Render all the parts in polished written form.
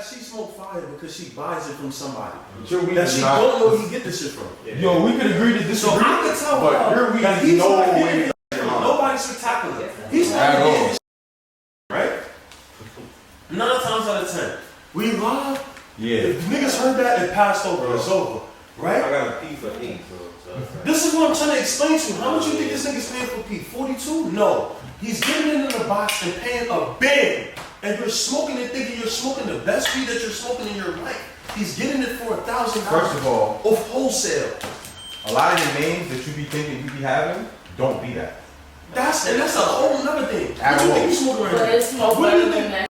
she smoke fire because she buys it from somebody. Your weed that is she not, don't know where you get this shit from. Yeah. Yo, we could agree to disagree. So I could tell but your weed is no way. Nobody's spectacular. He's not getting this shit, right? 9 times out of 10. We live. Yeah. If niggas heard that, it passed over. It's over. Right? I got a P for 8, so this is what I'm trying to explain to you. How much you think this nigga's paying for P? 42? No. He's getting it in the box and paying a big. And you're smoking it thinking you're smoking the best weed that you're smoking in your life. He's getting it for $1,000. First of all, of wholesale. A lot of the names that you be thinking you be having don't be that. That's a whole nother thing. What you think you smoking right now? What do you think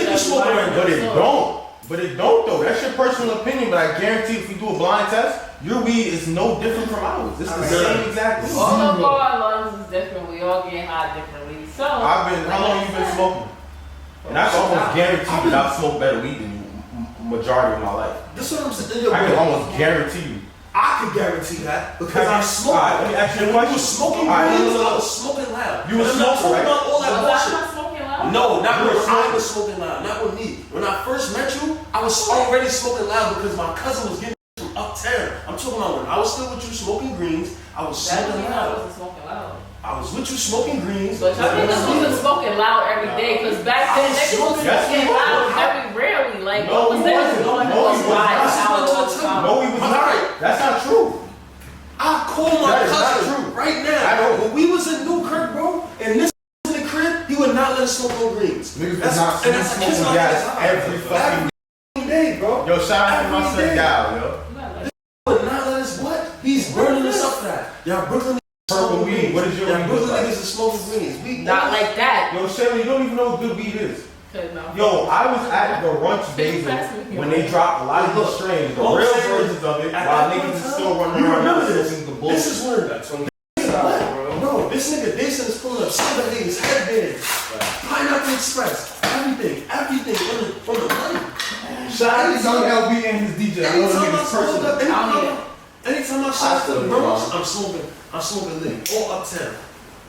you smoking right now? But it don't. But it don't though. That's your personal opinion. But I guarantee if we do a blind test, your weed is no different from ours. It's the same exact weed. All of our lungs is different. We all get high differently. So how long you been smoking? And I can almost guarantee that I smoke better weed than you majority of my life. This is what I'm saying. I can almost guarantee you. I could guarantee that because I smoked. Let me ask you a question. When you was smoking weed, I was smoking loud. You was smoking, right? All that bullshit. Smoking loud? No, not when I was smoking loud. Not with me. When I first met you, I was already smoking loud because my cousin was getting from uptown. I'm talking about when I was still with you smoking greens. I was smoking loud. I wasn't smoking loud. I was with you smoking greens. But y'all niggas wasn't smoking loud every day, because back then niggas was smoking loud very rarely. Like, no, what was that? No, we was not. That's not true. I call my cousin right now. When we was in Newkirk, bro, and this in the crib, he would not let us smoke no greens. Niggas was not smoking gas every fucking day, bro. Yo, shout out to my son Gal, yo. He would not let us what? He's burning us up for that. Y'all Brooklyn purple weed. What is your weed? Brooklyn niggas is smoking greens. We not like that. Yo, Shelly, you don't even know what good weed is. No. Yo, I was at the Runch days when they dropped a lot of these strains, the real versions of it, while niggas is still running around smoking the bullshit. This is where bro, this nigga Dason is pulling up Sundays, headbands, Pineapple Express, everything on the money. Shout out to Young LB and his DJ. Anytime I shot to the Bronx, I'm smoking Liddy, all uptown.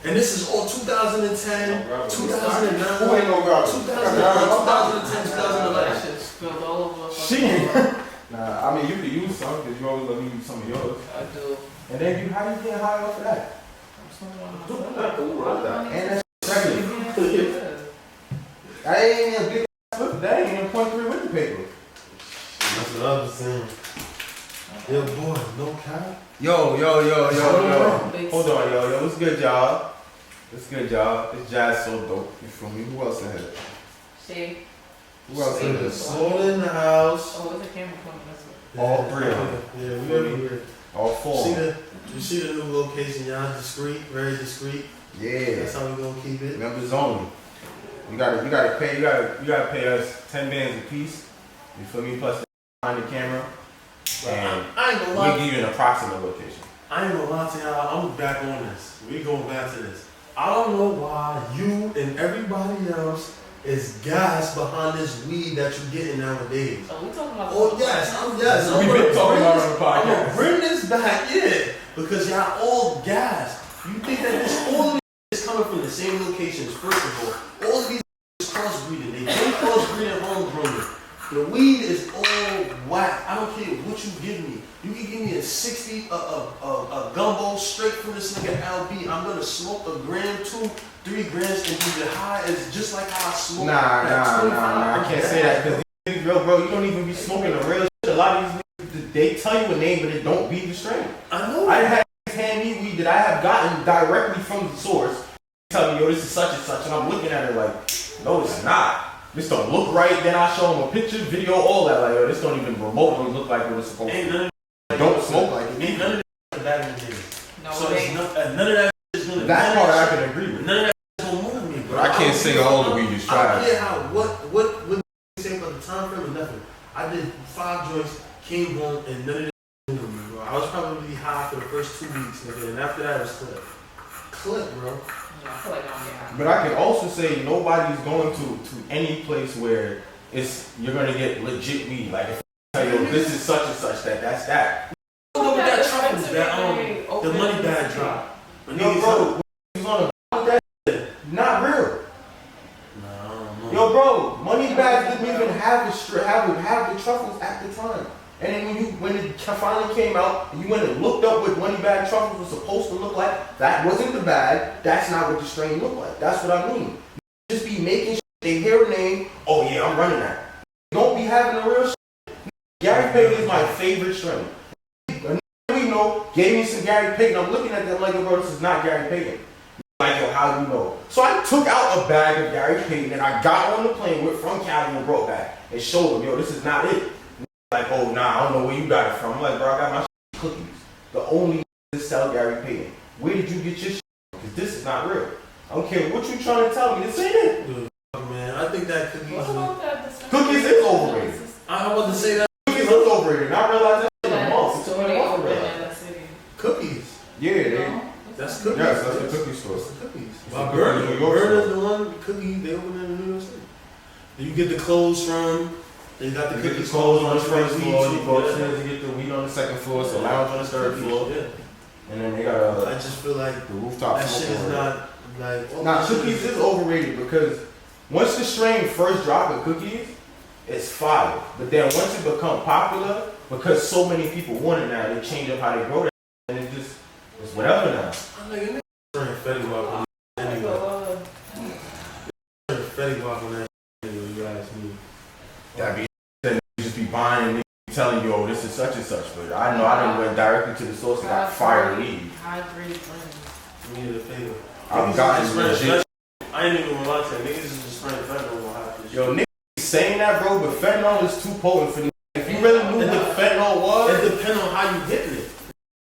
And this is all 2010, 2009, 2010, 2011. Spilled all over. Shit. Nah, I mean, you could use some because you always let me use some of yours. I do. And then how do you get high off of that? And that's regular. I ain't a big ass flip. That ain't even 0.3 with the paper. That's what I was saying. Yo, boy, no cap. Yo. Hold on, yo. What's good, y'all? It's JazzSoDope. You feel me? Who else in here? Shade. Who else in here? Slorter in the house. Oh, where's the camera pointing? All three of them. Yeah, we over here. All four. You see the new location, y'all? Discreet, very discreet. Yeah. That's how we gonna keep it. Members only. You gotta pay us 10 bands a piece. You feel me? Plus behind the camera. And I ain't gonna lie. we give you an approximate location. I ain't gonna lie to y'all. I'm back on this. We going back to this. I don't know why you and everybody else is gas behind this weed that you're getting nowadays. Oh, we talking about. Oh yes. We've been talking about it on the podcast. I'm gonna bring this back in because y'all all gas. You think that this all of this is coming from the same locations? First of all of these is crossbreeding. They don't crossbreed and homegrown. The weed is all whack. I don't care what you give me. You can give me a 60, a gumbo straight from this nigga LB. I'm gonna smoke a gram, 2, 3 grams, and be high as just like how I smoke. Nah. I can't say that because these niggas, bro, you don't even be smoking the real shit. A lot of these niggas, they tell you a name, but it don't be the strain. I know. I had hand me weed that I have gotten directly from the source. Tell me, yo, this is such and such, and I'm looking at it like, no, it's not. This don't look right. Then I show them a picture, video, all that. Like, yo, this don't even remotely look like what it's supposed to. Don't smoke like it. Ain't none of that in here. No, so none of that is gonna. That part I can agree with. None of that is gonna move me, bro. But I can't say all the weed is trash. I don't care how what you say about the time frame or nothing. I did 5 joints, came home, and none of that moved me, bro. I was probably high for the first 2 weeks, nigga, and after that it was clip, bro. I feel like I'm getting. But I can also say nobody's going to any place where you're gonna get legit weed. Like if I tell you this is such and such, that's that. Look at that truffles, that the money bag drop. Yo, bro, he's on that shit. Not real. No. Yo, bro, money bags didn't even have a would have the truffles at the time. And then when it finally came out, and you went and looked up what money bag truffles was supposed to look like, that wasn't the bag. That's not what the strain looked like. That's what I mean. Just be making shit. They hear a name. Oh yeah, I'm running that. Don't be having the real shit. Gary Payton is my favorite strain. We know gave me some Gary Payton. I'm looking at them like, bro, this is not Gary Payton. Like, yo, how do you know? So I took out a bag of Gary Payton and I got on the plane with from Cali and brought back and showed them, yo, this is not it. Like, oh, nah, I don't know where you got it from. I'm like, bro, I got my cookies. The only that sell Gary Payton. Where did you get your shit? Because this is not real. I don't care what you trying to tell me. This ain't it. Dude, man, I think that cookies is overrated. I want to say that Cookies is overrated. I realized that in a month. So they overrated. cookies. Yeah, That's cookies. yes, that's the cookie store. That's the cookies. Well, Burner's the one cookie they open in New York City. You get the clothes from. They got the You get cookies the clothes on the from first weed floor, too. you go upstairs, you get the weed on the second floor, so lounge on the third floor, Yeah. and then they got I just feel like the rooftop that shit smoke is over not like. oh, Now, this shit cookies is overrated because once the strain first drop in cookies, it's fire. But then once it become popular, because so many people want it now, they change up how they grow that, and it's whatever now. I'm like, nigga, spraying Fetty Wap on that anyway. Fetty Wap on that anyway, you ask me. That be then you just be buying and they telling you, oh, this is such and such. But I know I didn't went directly to the source and got fire weed. High grade blend. We need a favor. I've gotten legit. I ain't even gonna lie to you. Niggas is just spraying fentanyl on high fish. Yo, niggas saying that, bro, but fentanyl is too potent for niggas. If you really knew what fentanyl was, It depends on how you hitting it.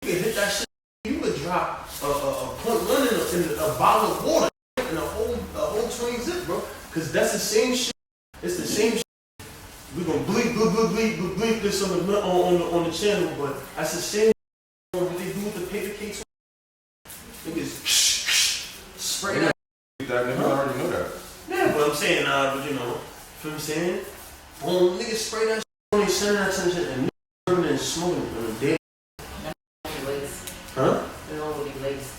You can hit that shit. You could drop a .1 in a bottle of water and a whole 20 zip, bro. Cause that's the same shit. It's the same shit. We gonna bleep this on the channel, but that's the same. What they do with the paper cakes? Niggas spray that. I already know that. Yeah, but I'm saying, but you know what I'm saying? Boom, niggas spray that shit on their center attention and niggas and smoking on a day. Huh? They're already laced.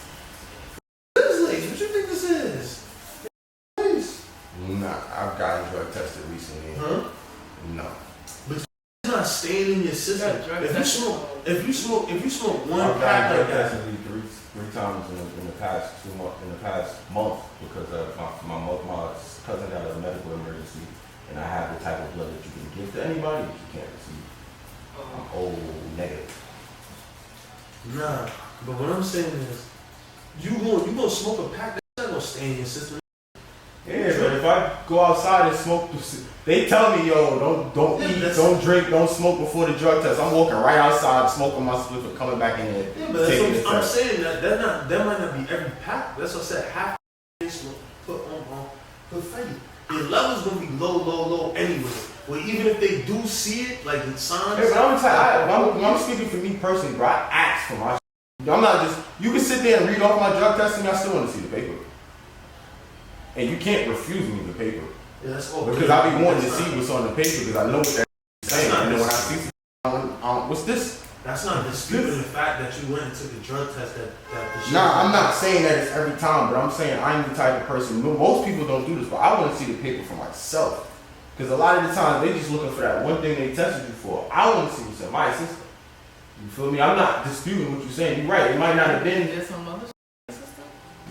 What is lace? What you think this is? Lace. Nah, I've gotten drug tested recently. Huh? No. But it's not staying in your system. If you smoke one I've pack gotten like drug that. tested three times in the past 2 months, in the past month, because my cousin got a medical emergency, and I have the type of blood that you can give to anybody that you can't receive. I'm O negative. Nah, but what I'm saying is, you gonna smoke a pack that's not gonna stay in your system. Yeah, but if I go outside and smoke, they tell me, yo, don't eat, don't drink, don't smoke before the drug test. I'm walking right outside, smoking my spliff and coming back in here. Yeah, but that's taking what I'm saying. That might not be every pack. That's what I said. Half they smoke, put Fetty. Your level's gonna be low anyway. Well, even if they do see it, like the signs. Hey, but I'm speaking for me personally, bro. I ask for my shit. I'm not just, you can sit there and read off my drug testing, I still want to see the paper. And you can't refuse me the paper. Yeah, that's okay. Because I be wanting to see what's on the paper because I know what that's saying. And then when I see what's this? That's not disputing the fact that you went and took a drug test that the shit. Nah, I'm not saying that it's every time, but I'm saying I'm the type of person, most people don't do this, but I want to see the paper for myself. Because a lot of the time, they just looking for that one thing they tested you for. I want to see what's in my system. You feel me? I'm not disputing what you're saying. You're right. It might not have been.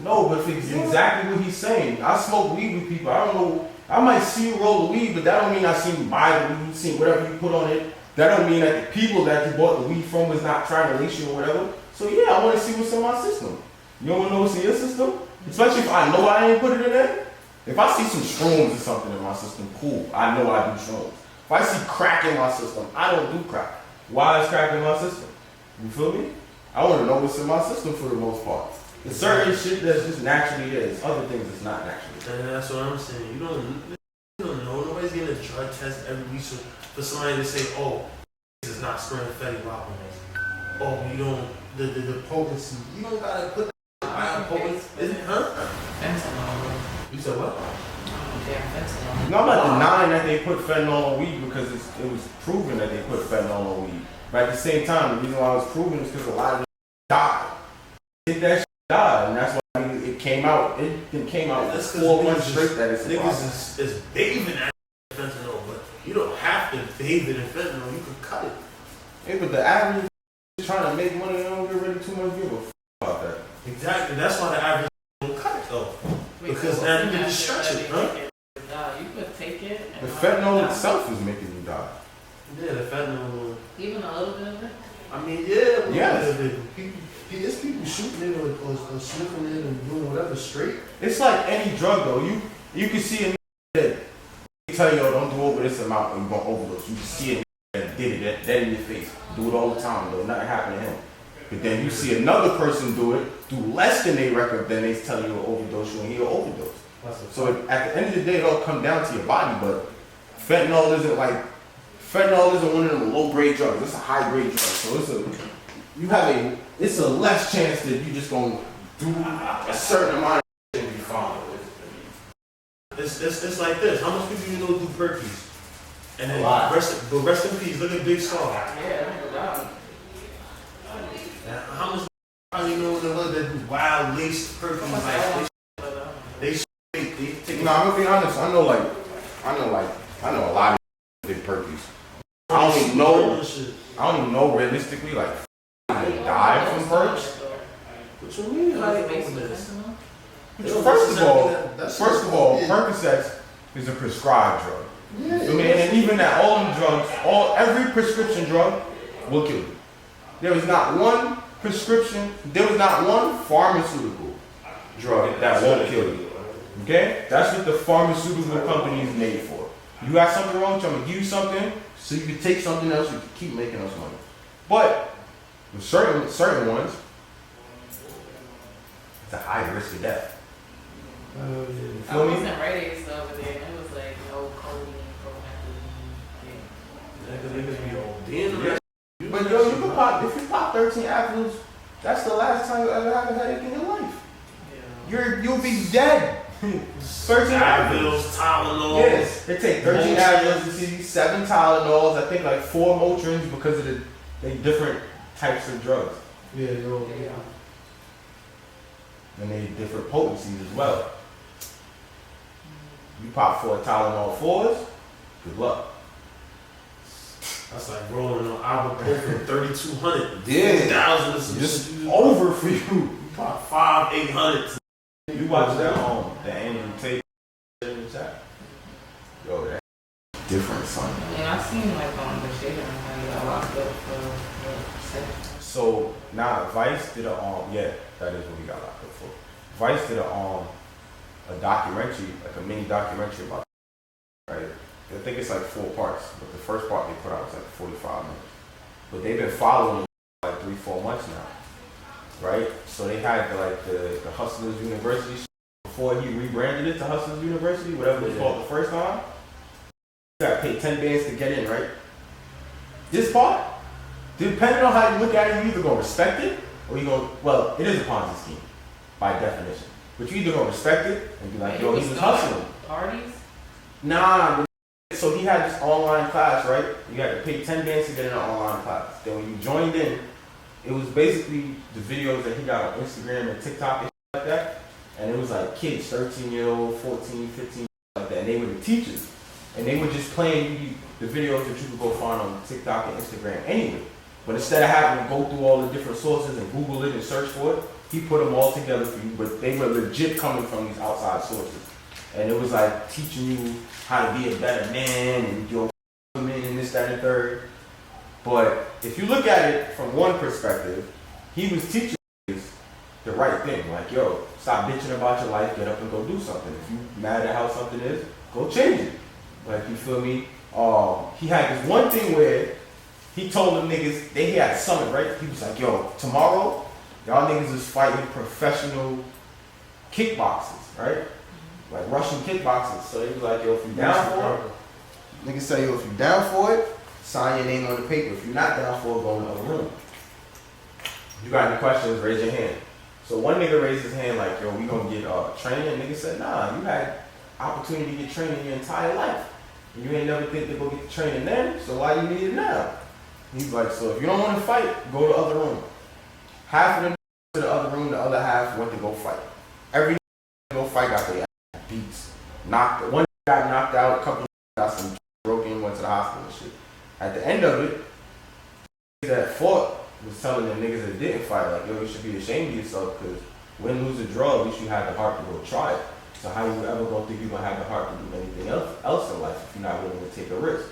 No, but if it's exactly what he's saying. I smoke weed with people. I don't know. I might see you roll the weed, but that don't mean I seen you buy the weed, seen whatever you put on it. That don't mean that the people that you bought the weed from was not trying to leash you or whatever. So yeah, I want to see what's in my system. You don't want to know what's in your system? Especially if I know I ain't put it in there. If I see some shrooms or something in my system, cool. I know I do shrooms. If I see crack in my system, I don't do crack. Why is crack in my system? You feel me? I want to know what's in my system for the most part. There's certain shit that's just naturally there. There's other things that's not naturally. And that's what I'm saying. You don't know. Nobody's getting a drug test every week for somebody to say, oh, this is not spraying Fetty Wap on it. Oh, you don't, the potency. You don't gotta put that high potency. Is it, huh? Fentanyl. You said what? No, I'm not denying that they put fentanyl on weed because it was proven that they put fentanyl on weed. But at the same time, the reason why it was proven is because a lot of them died. That shit died, and that's why it came out. It came out 4 months straight that it's a problem. Niggas is bathing at fentanyl, but you don't have have to bathe it in fentanyl. You can cut it. Hey, but the average is trying to make money. They don't get really too much give a about that. Exactly. That's why the average don't cut it though. Because now you can just stretch it, huh? You could take it. The fentanyl itself is making you die. Yeah, the fentanyl. Even a little bit of it. I mean, yeah. Yes. There's people shooting it or sniffing it and doing whatever straight. It's like any drug though. You can see a that they tell you, don't do over this amount and you're gonna overdose. You can see it that did it, that in your face. Do it all the time though. Nothing happened to him. But then you see another person do it, do less than they record, then they tell you to overdose you and he'll overdose. So at the end of the day, it all comes down to your body. But fentanyl isn't one of them low grade drugs. It's a high grade drug. So it's a less chance that you just gonna do a certain amount of shit and be fine. It's like this. How much people you know do burpees? And then lot. rest in peace. Look at Big Star. Yeah, How much probably know that do wild laced burpees? Like they take. No, I'm gonna be honest. I know a lot of big perkies. I don't even know realistically like they die from perks. What you mean? First of all, Percocets is a prescribed drug. Yeah, And even that, all them drugs, every prescription drug will kill you. There was not one pharmaceutical drug that won't kill you. Okay? That's what the pharmaceutical company is made for. You got something wrong with you, I'm gonna give you something so you can take something else, you can keep making us money. But with certain ones, it's a high risk of death. I wasn't ready so over there. It was like no codeine, Yeah. But yo, if you pop 13 apples, that's the last time you ever have a headache in your life. Yeah. You'll be dead. 13 Advils, Tylenol. Yes, they take 13 Advils, 7 Tylenols, I think like 4 Motrins because of the different types of drugs. Yeah. And they different potencies as well. You pop 4 Tylenol 4s, good luck. That's like rolling on ibuprofen 3,200. Yeah. 1,000 Just over for you. You pop 500, 800. You watch that the Andrew Tate in the chat. Yo, that's different, son. Yeah, I seen like the shit and how you got locked up for sex. So now Vice did that is what he got locked up for. Vice did a documentary, like a mini documentary about it, right? I think it's like 4 parts, but the first part they put out was like 45 minutes. But they've been following him for like 3-4 months now, right? So they had the Hustlers University before he rebranded it to Hustlers University, whatever it was called the first time. You gotta pay 10 bands to get in, right? This part, depending on how you look at it, you either gonna respect it or it is a Ponzi scheme by definition. But you either gonna respect it and be like, yo, he was hustling. Parties? Nah. So he had this online class, right? You had to pay 10 bands to get in an online class. Then when you joined in, it was basically the videos that he got on Instagram and TikTok and shit like that. And it was like kids, 13-year-old, 14, 15, like that. And they were the teachers. And they were just playing you the videos that you could go find on TikTok and Instagram anyway. But instead of having to go through all the different sources and Google it and search for it, he put them all together for you. But they were legit coming from these outside sources. And it was like teaching you how to be a better man and your women and this, that, and third. But if you look at it from one perspective, he was teaching you the right thing. Like, yo, stop bitching about your life, get up and go do something. If you mad at how something is, go change it. Like, you feel me? He had this one thing where he told them niggas, he had a summit, right? He was like, yo, tomorrow, y'all niggas is fighting professional kickboxers, right? Like Russian kickboxers. So he was like, yo, if you down for it, niggas say, yo, if you down for it, sign your name on the paper. If you're not down for it, go in the other room. You got any questions, raise your hand. So one nigga raised his hand like, yo, we gonna get training. And nigga said, nah, you had opportunity to get training your entire life. And you ain't never think to go get the training then, so why you need it now? He's like, so if you don't want to fight, go to the other room. Half of them to the other room, the other half went to go fight. Every go fight got their beats. One got knocked out, a couple got some broken, went to the the hospital and shit. At the end of it, that fought was telling the niggas that didn't fight, like, yo, you should be ashamed of yourself, because win, lose, or draw, at least you have the heart to go try it. So how you ever gonna think you're gonna have the heart to do anything else in life if you're not willing to take a risk?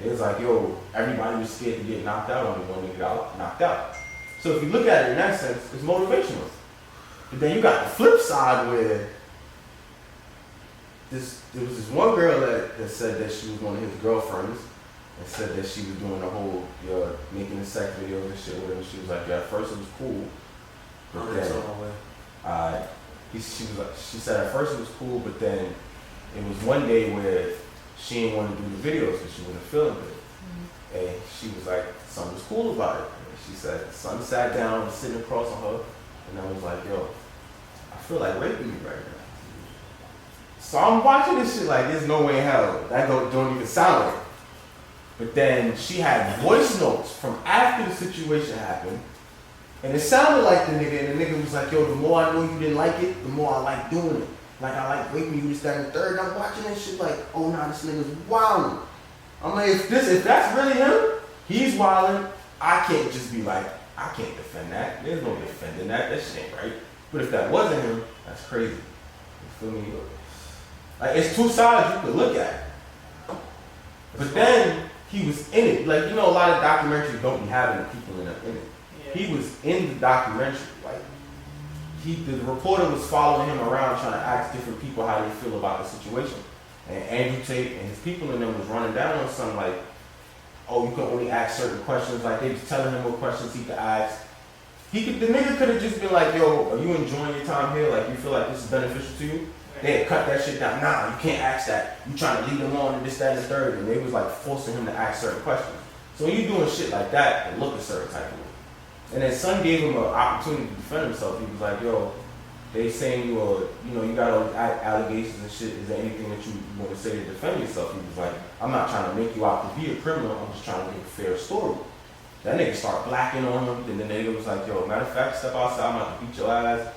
Yeah. It was like, yo, everybody was scared to get knocked out, only one nigga got knocked out. So if you look at it in that sense, it's motivational. But then you got the flip side where there was this one girl that said that she was one of his girlfriends and said that she was doing the whole making the sex videos and shit with him. She was like, yeah, at first it was cool, but then she said at first it was cool, but then it was one day where she didn't want to do the videos because she wasn't feeling good. Mm-hmm. And she was like, son was cool about it. And she said, son sat down and sitting across on her, and I was like, yo, I feel like raping you right now. So I'm watching this shit like, there's no way in hell. That don't even sound like it. But then she had voice notes from after the situation happened, and it sounded like the nigga, and the nigga was like, yo, the more I know you didn't like it, the more I like doing it. Like, I like raping you, this, that, and the third. And I'm watching that shit like, oh, nah, this nigga's wildin'. I'm like, if that's really him, he's wildin'. I can't just be like, I can't defend that. There's no defending that. That shit ain't right. But if that wasn't him, that's crazy. You feel me? Like, it's two sides you could look at. But then he was in it. Like, you know, a lot of documentaries don't be having the people in it. Yeah. He was in the documentary. Like, the reporter was following him around trying to ask different people how they feel about the situation. And Andrew Tate and his people in them was running down on something like, oh, you can only ask certain questions. Like, they was telling him what questions he could ask. The nigga could have just been like, yo, are you enjoying your time here? Like, you feel like this is beneficial to you? They had cut that shit down. Nah, you can't ask that. You trying to lead them on to this, that, and the third. And they was like forcing him to ask certain questions. So when you doing shit like that, it look a certain type of way. And then Son gave him an opportunity to defend himself. He was like, yo, they saying you got all these allegations and shit. Is there anything that you want to say to defend yourself? He was like, I'm not trying to make you out to be a criminal. I'm just trying to make a fair story. That nigga started blacking on him. And then the nigga was like, yo, matter of fact, step outside. I'm about to beat your ass.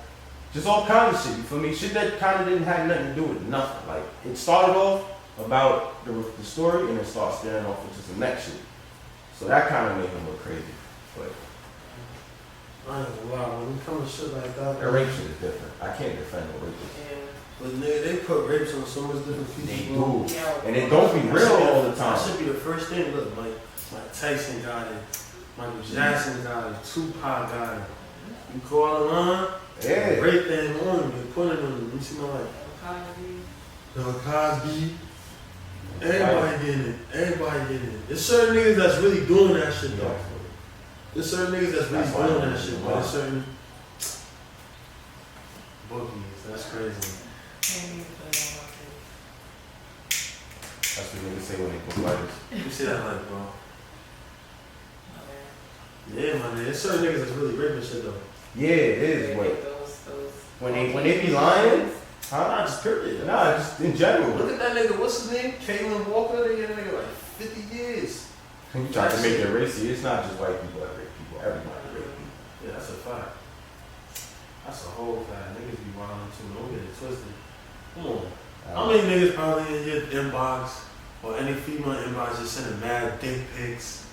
Just all kinds of shit, you feel me? Shit that kind of didn't have nothing to do with nothing. Like, it started off about the story and it started staring off into some next shit. So that kind of made him look crazy. But I ain't gonna lie, when it comes to shit like that, that rape shit is different. I can't defend no rape. Yeah. But nigga, they put rapes on so much different people. They do. And it don't be real all the time. That should be the first thing. Look, like Tyson got it, Michael Jackson got it, Tupac got it. You call them on, yeah. Rape them on, you put it on them. You see, like Bill Cosby. Everybody getting it. Everybody getting it. There's certain niggas that's really doing that shit though. There's certain niggas that's really doing that shit, but there's certain bookies. That's crazy. That's what niggas say when they go fighters. You see that, like, bro? Yeah, man. There's certain niggas that's really raping shit though. Yeah, it is. When they be lying, huh? Nah, just period. Nah, just in general. Look at that nigga. What's his name? Caitlin Walker. They get a nigga like 50 years. You try to make it racy. It's not just white people that rape people. Everybody rape people. Yeah, that's a fact. That's a whole fact. Niggas be wildin' too. Don't get it twisted. Come on. How many niggas probably in your inbox or any female inbox just sending mad dick pics?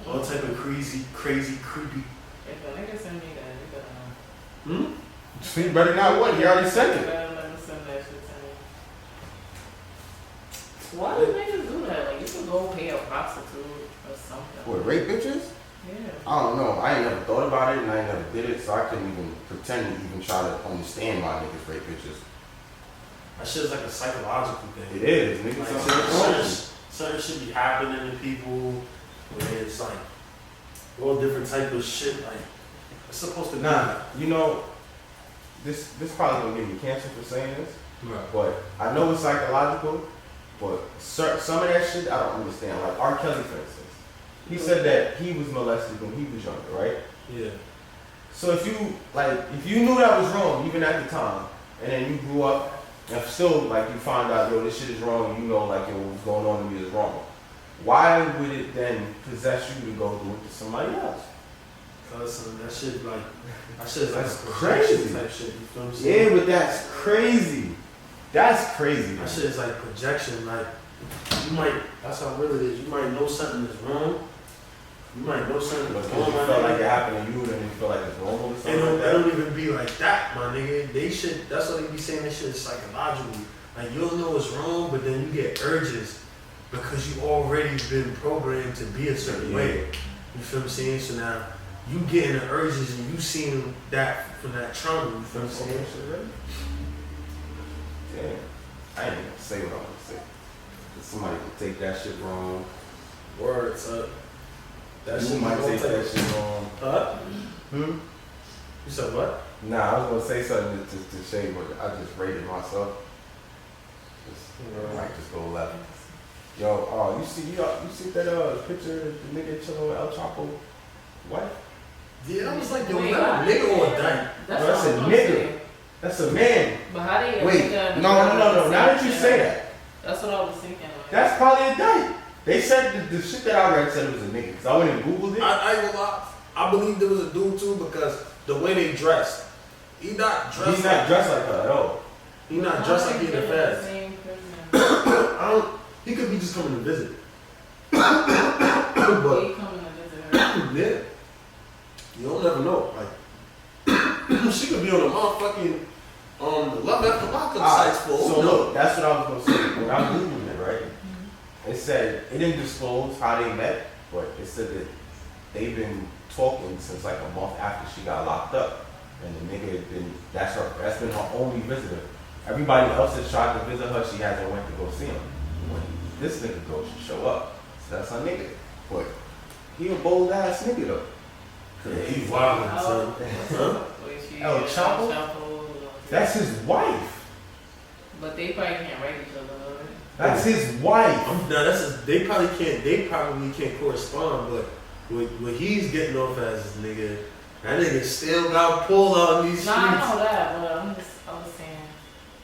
All type of crazy, creepy. If a nigga send me that, You better not what? You already sent it. better let me send that shit to me. Why do niggas do that? Like, you can go pay a prostitute or something. What, rape bitches? Yeah. I don't know. I ain't never thought about it and I ain't never did it, so I couldn't even pretend to even try to understand why niggas rape bitches. That shit is like a psychological thing. It is. Niggas Like, certain shit be happening to people where it's like all different type of shit. Like, it's supposed to be. Nah, you know, this probably gonna give me cancer for saying this, Right. but I know it's psychological, but some of that shit I don't understand. Like R. Kelly, for instance. He said that he was molested when he was younger, right? Yeah. So if you knew that was wrong, even at the time, and then you grew up, and still, like, you find out, yo, this shit is wrong, you know, like, yo, what's going on to me is wrong. Why would it then possess you to go do it to somebody else? Cause that shit like, is like That's crazy. type shit, you feel what I'm saying? Yeah, but that's crazy. That's crazy. That shit is like projection, like, that's how real it is. You might know something is wrong. You might know something But is because wrong. you feel like it happened to you, then you feel like it's normal or They something don't, like they that. don't even be like that, my nigga. That's what they be saying, this shit is psychological. Like, you'll know it's wrong, but then you get urges because you already been programmed to be a certain way. You feel what I'm saying? So now, you getting the urges and you seeing that from that trauma, you feel what I'm saying? Damn. I ain't even gonna say what I want to say. Somebody could take that shit wrong. Words up. That You shit might gonna take that shit wrong. Huh? Hmm? You said what? Nah, I was gonna say something to shade, but I just rated myself. I might just go left. Yo, you see that picture of the nigga chilling with El Chapo? What? Yeah, I was like, yo, Wait, is that a nigga or a dyke? That's Bro, that's what a I'm nigga. saying. That's a man. But how do you Wait, no. Now that you say that, that's what I was thinking. Like. that's probably a dyke. They said the shit that I read said it was a nigga. Cause I went and Googled it. I ain't gonna lie. I believe there was a dude too because the way they dressed. He not dressed He's not dressed like her at all. He not dressed like he in the fast. I don't. He could be just coming to visit. But He coming to visit her. yeah, you don't never know. Like she could be on a motherfucking the Love After Lockup sites for. So look, that's what I was gonna say. When I Googled it, right? It said it didn't disclose how they met, but it said that they've been talking since like a month after she got locked up, and the nigga had been that's been her only visitor. Everybody else has tried to visit her, she hasn't went to go see him. When this nigga goes, she show up. So that's her nigga. But he a bold ass nigga though. Yeah, he wildin', son. Huh? El Chapo? That's his wife. But they probably can't write each other. That's his wife. No, they probably can't correspond, but what he's getting off as is nigga, that nigga still got pulled out in these streets. Nah, I know that, but I was saying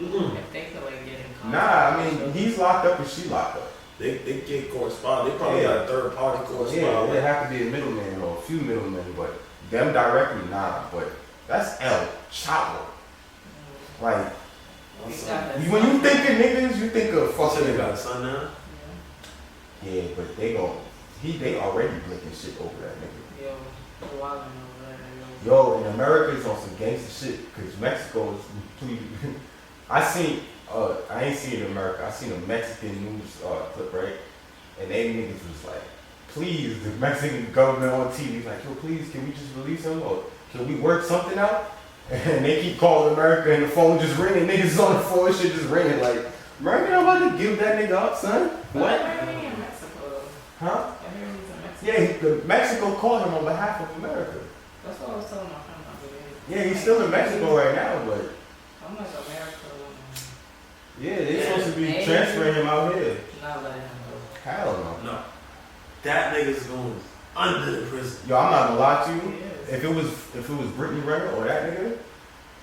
if they could like get in contact. Nah, I mean he's locked up and she locked up. They can't correspond. They probably got a third party correspond. Yeah, there have to be a middleman or a few middlemen, but them directly, nah. But that's El Chapo. Like, when you think of niggas, you think of fucking. They got a son now. Yeah, but they already blinking shit over that nigga. Yo, they're wilding over that. Yo, in America is on some gangster shit because Mexico is completely. I ain't seen it in America. I seen a Mexican news clip, right? And they niggas was like, please, the Mexican government on TV, like, yo, please, can we just release him or can we work something out? And they keep calling America and the phone just ringing. Niggas on the phone, shit just ringing. Like, America not about to give that nigga up, son. What? I heard he in Mexico. Huh? I heard he's in Mexico. Yeah, Mexico called him on behalf of America. That's what I was telling my friend about. Yeah, he's still in Mexico right now, but I'm like America. yeah, they supposed to be transferring him out here. Not letting him go. Hell no. No, that nigga's going under the prison. Yo, I'm not gonna lie to you. He is. If it was Brittany Renner or that nigga,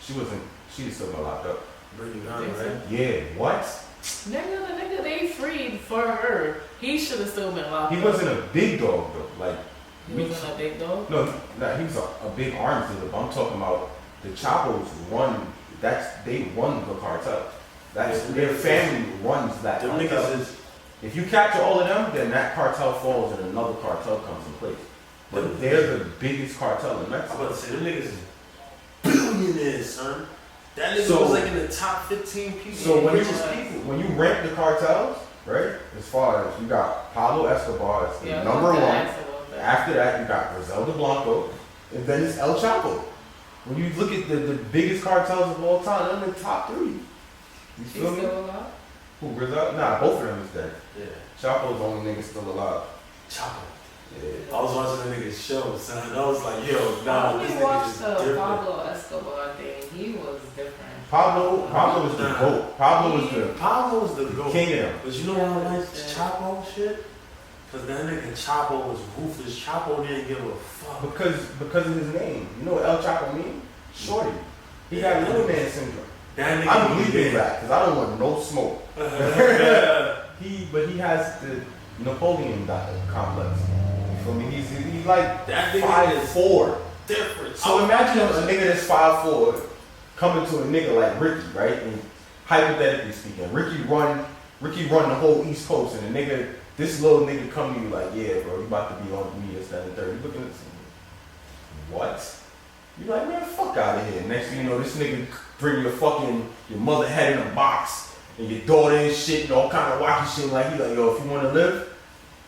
she'd still been locked up. Brittany Renner, right? Yeah, what? Nigga, the nigga they freed for her. He should have still been locked up. He wasn't a big dog though. Like He wasn't a big dog? no, he was a big arms dealer. But I'm talking about the Chapos won. They won the cartel. That's their family runs that Them cartel. niggas is. If you capture all of them, then that cartel falls and another cartel comes in place. But they're the biggest cartel in I'm Mexico. about to say them niggas is billionaires, son. That nigga was like in the top 15 people. So richest people. when you rank the cartels, right? As far as you got Pablo Escobar as the number one. After that, you got Griselda Blanco, and then it's El Chapo. When you look at the biggest cartels of all time, they're in the top three. You He's feel me? still alive? Who, Griselda? Nah, both of them is dead. Yeah. Chapo's the only nigga still alive. Chapo. Yeah. I was watching that nigga's show, son. I was like, yo, I nah, this only nigga watched is the different. Pablo Escobar thing. He was different. Pablo was the GOAT. Pablo was the Pablo was the GOAT. king of them. But you know why I like Chapo shit? Cause that nigga Chapo was ruthless. Chapo didn't give a fuck. Because of his name. You know what El Chapo means? Shorty. He got little man syndrome. That nigga I believe in that because I don't want no smoke. But he has the Napoleon complex. You feel me? He's like that nigga 5'4". different. So imagine a nigga that's 5'4" coming to a nigga like Ricky, right? And hypothetically speaking, Ricky run Ricky run the whole East Coast, and the nigga, this little nigga come to you like, yeah, bro, you about to be on me, it's that and third. You looking at this, what? You like, man, fuck out of here. Next thing you know, this nigga bring your mother head in a box, and your daughter and shit, and all kind of wacky shit. Like, he like, yo, if you want to live,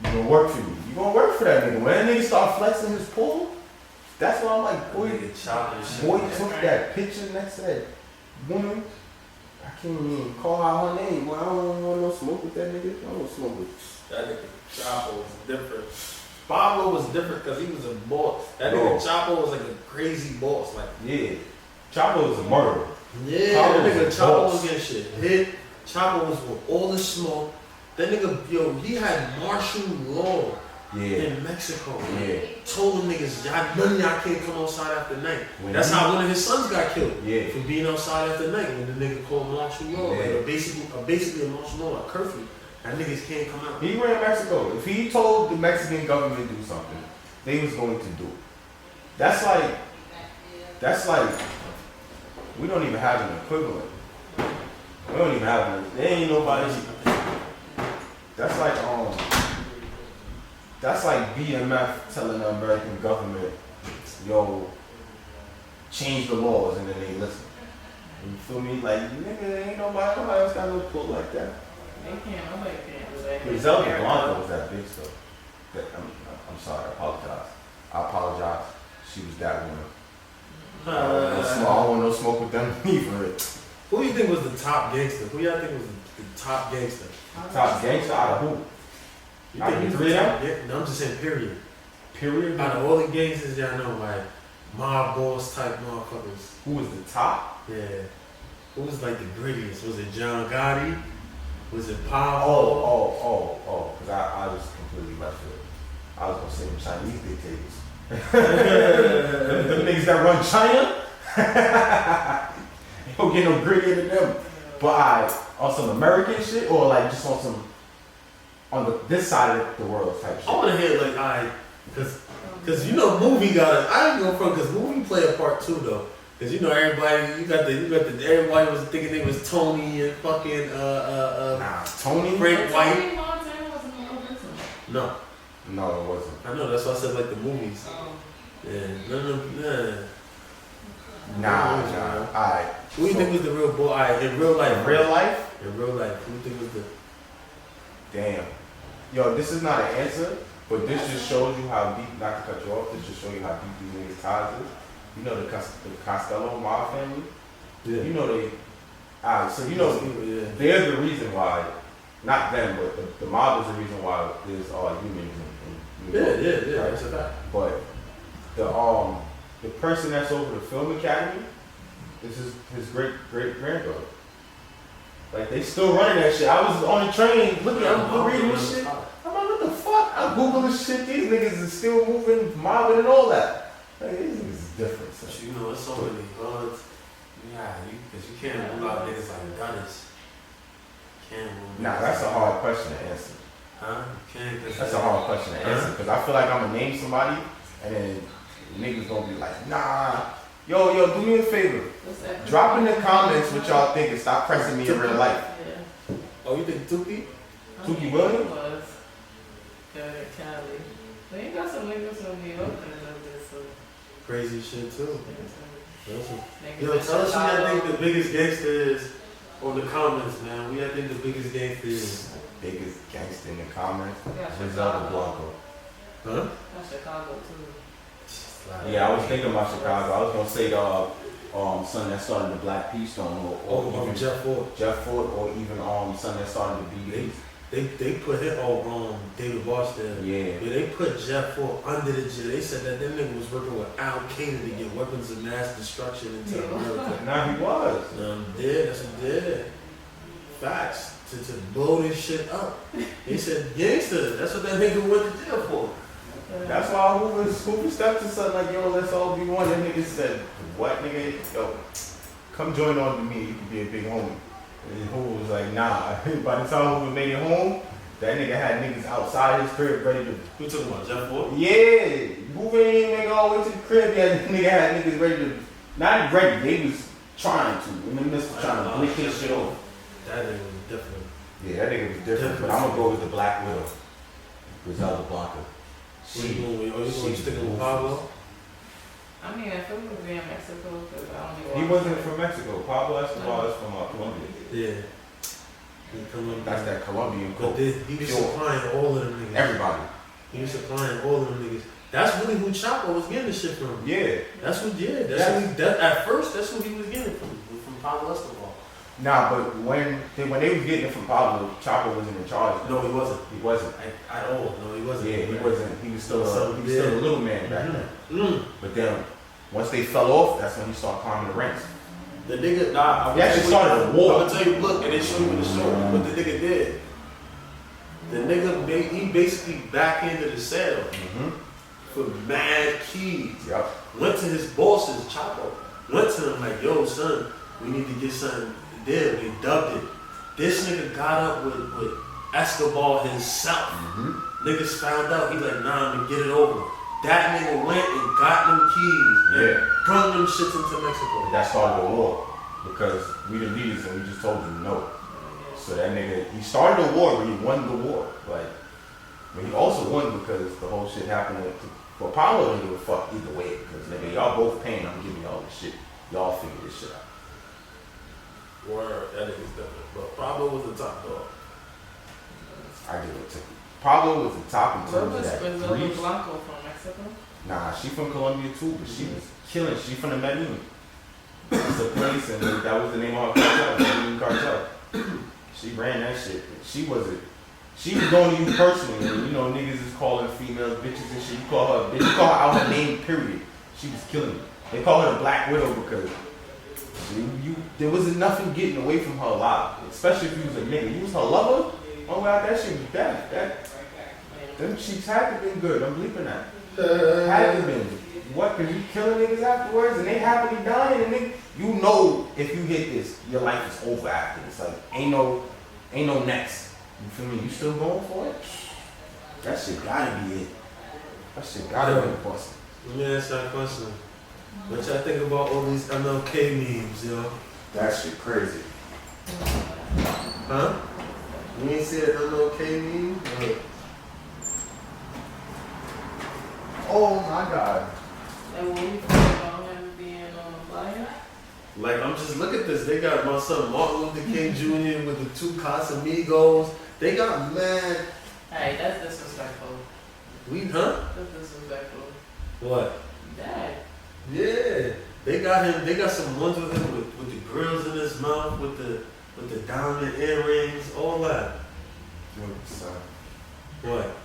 you gonna work for me. You gonna work for that nigga. When that nigga start flexing his pool, that's why I'm like, boy, took that picture next to that woman. I can't even call out her name. Boy, I don't want no smoke with that nigga. I don't smoke with That nigga Chapo was different. Pablo was different because he was a boss. That nigga Chapo was like a crazy boss. Like, yeah, Chapo was a murderer. Yeah, that nigga Chapo was getting shit hit. Chapo was with all the smoke. That nigga, yo, he had martial law in Mexico. Yeah. Told them niggas, none of y'all can't come outside after night. When That's how one of his sons got killed. Yeah. For being outside after night when the nigga called martial law. Yeah. Like basically a martial law, a curfew. That niggas can't come out. He ran Mexico. If he told the Mexican government to do something, they was going to do it. That's like, we don't even have an equivalent. We don't even have one. There ain't nobody. That's like BMF telling the American government, yo, change the laws, and then they listen. You feel me? Like, nigga, ain't nobody else got no pull like that. Nobody can't do that. Griselda Blanco was that big stuff. I'm sorry, I apologize. She was that woman. I don't want no smoke with them either. Who do you think was the top gangster? Who y'all think was the top gangster? Top gangster out of who? You Out of think the three of them? Yeah, no, I'm just saying period. Period? Out of all the gangsters y'all know, like mob boss type motherfuckers. Who was the top? Yeah. Who was like the grittiest? Was it John Gotti? Was it Pablo? Because I was completely left field. I was gonna say them Chinese dictators. them niggas that run China? You don't get no grittier than them. But on some American shit, or like just on this side of the world type shit? I wanna hear like cause you know movie I ain't going front cause movie play a part too though. Cause you know everybody, everybody was thinking they was Tony and fucking Tony? Frank White. No, it wasn't. I know that's why I said like the movies. Yeah, no. Nah. Alright. Who do you think was the real boy? Alright, in real life. In real life? In real life, who do you think was the? Damn. Yo, this is not an answer, but this just shows you how deep, not to cut you off, this just shows you how deep these niggas' ties is. You know the Costello mob family? Yeah. You know so you know, they're the reason why, not them, but the mob is the reason why there's unions in New York. Yeah, right? that's a fact. But the person that's over the film academy, this is his great granddaughter. Like, they still running that shit. I was on the train I'm reading this shit. I'm like, what the fuck? I'm Googling shit. These niggas is still moving, mobbing and all that. Like, these niggas is different, son. But you know, it's so many hoods. Yeah, because you can't rule out niggas like gunners. Nah, that's a hard question to answer. Huh? You can't. That's a hard question to answer. Because I feel like I'm going to name somebody, and then niggas going to be like, nah. Yo, do me a favor. Drop in the comments what y'all think and stop pressing me in real life. Yeah. Oh, you think Tuki? Tuki Williams? Was. Cali. But you got some niggas from New York and Crazy shit too. Niggas Yo, tell us who y'all think the biggest gangster is on the comments, man. Who y'all think the biggest gangster is? Biggest gangster in the comments. Griselda Blanco. Huh? That's Chicago too. Yeah, I was thinking about Chicago. I was gonna say the son that started the Black Peace Stone, or even Jeff Ford, or even son that started the BBs. They put him on David Barstow. Yeah. They put Jeff Ford under the jail. They said that nigga was working with Al Qaeda to get weapons of mass destruction into America. Now he was. That's what he did. Facts. To blow this shit up. He said gangster. That's what that nigga went to jail for. That's why Hoover stepped to something like, yo, let's all be one. That nigga said, what, nigga? Yo, come join on to me. You can be a big homie. And Hoover was like, nah. By the time Hoover made it home, that nigga had niggas outside his crib ready to. Who talking about, Jeff Ford? Yeah. Hoover ain't nigga all the way to the crib. That nigga had niggas ready to. Not ready, they was trying to. In the midst of trying to lick his shit over. That nigga was different. Yeah. Yeah, that nigga was different, but I'm gonna go with the Black Widow. Griselda Blanca. What you going sticking with Pablo? I mean, if it would be in Mexico, because I don't know. He wasn't from Mexico. Pablo Escobar is from Colombia. Yeah. That's that Colombian But coke. he was supplying all of them niggas. Everybody. He was supplying all of them niggas. That's really who Chapo was getting the shit from. Yeah. That's who. Yeah. At first, that's who he was getting it from Pablo Escobar. Nah, but when they was getting it from Pablo, Chapo wasn't in charge. No, he wasn't. He wasn't. At all. No, he wasn't. Yeah, he wasn't. He was still a little man back then. Mm. But then once they fell off, that's when he started climbing the ranks. The nigga, He actually started a war. I'm gonna tell you, look, and they show you in the show what the nigga did. The nigga, he basically backhanded the sale for mad keys. Yep. Went to his bosses, Chapo. Went to him like, yo, son, we need to get something there. They dubbed it. This nigga got up with Escobar himself. Niggas found out. He like, nah, I'm gonna get it over. That nigga went and got them keys and brought them shits into Mexico. That started a war because we the leaders and we just told him no. So that nigga, he started a war, but he won the war. Like, but he also won because the whole shit happened with. For Pablo, he would fuck either way because nigga, y'all both paying. I'm giving y'all this shit. Y'all figure this shit out. Word, that nigga's different. But Pablo was the top dog. I give it to Pablo was the top in Where terms of was that. Griselda Reach. Blanco from Mexico? Nah, she from Colombia too, but she was killing. She from the Medellin. It's a place, and that was the name of her cartel, Medellin cartel. She ran that shit. She was going to you personally. And, you know, niggas is calling females bitches and shit. You call her a bitch. You call her out her name, period. She was killing you. They call her the Black Widow because there wasn't nothing getting away from her alive. Especially if you was a nigga. You was her lover. Oh, well, that shit was dead. Them cheeks had to been good. I'm bleeping that. Had to been. What? Cause you killing niggas afterwards and they happily dying and nigga, you know if you hit this, your life is over after this. Like ain't no next. You feel me? You still going for it? That shit gotta be it. That shit gotta be busted. Let me ask you a question. What y'all think about all these MLK memes, yo? That shit crazy. Huh? You ain't see the MLK meme? Look. Oh my god. And what do you think about him being on the flyer? Like, I'm just, look at this. They got my son Martin Luther King Jr. with the two Casamigos. They got mad. Hey, that's disrespectful. That's disrespectful. What? Dad. Yeah. They got some ones with him with the grills in his mouth, with the diamond earrings, all that. What?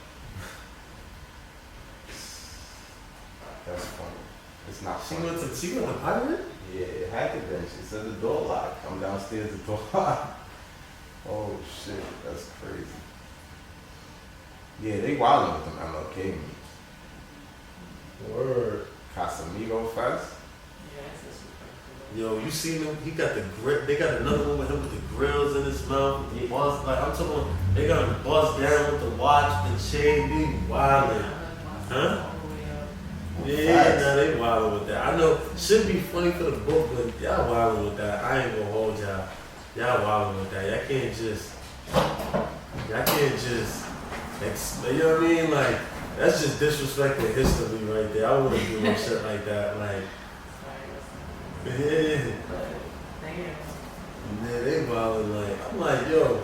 That's funny. It's not She funny. went to pirate? Yeah, it had to be. She said the door locked. Come downstairs, the door locked. Oh shit, that's crazy. Yeah, they wildin' with them MLK memes. Word. Casamigo Fest. Yeah, that's disrespectful. Yo, you seen him? He got the grip. They got another one with him with the grills in his mouth. The buzz, like I'm talking about, they got him buzzed down with the watch, the chain. They wildin'. Huh? Yeah, nah, they wildin' with that. I know, should be funny for the book, but y'all wildin' with that. I ain't gonna hold y'all. Y'all wildin' with that. Y'all can't just, you know what I mean? Like, that's just disrespecting history right there. I wouldn't do no shit like that. Like, yeah. Yeah, they wildin' like, I'm like, yo,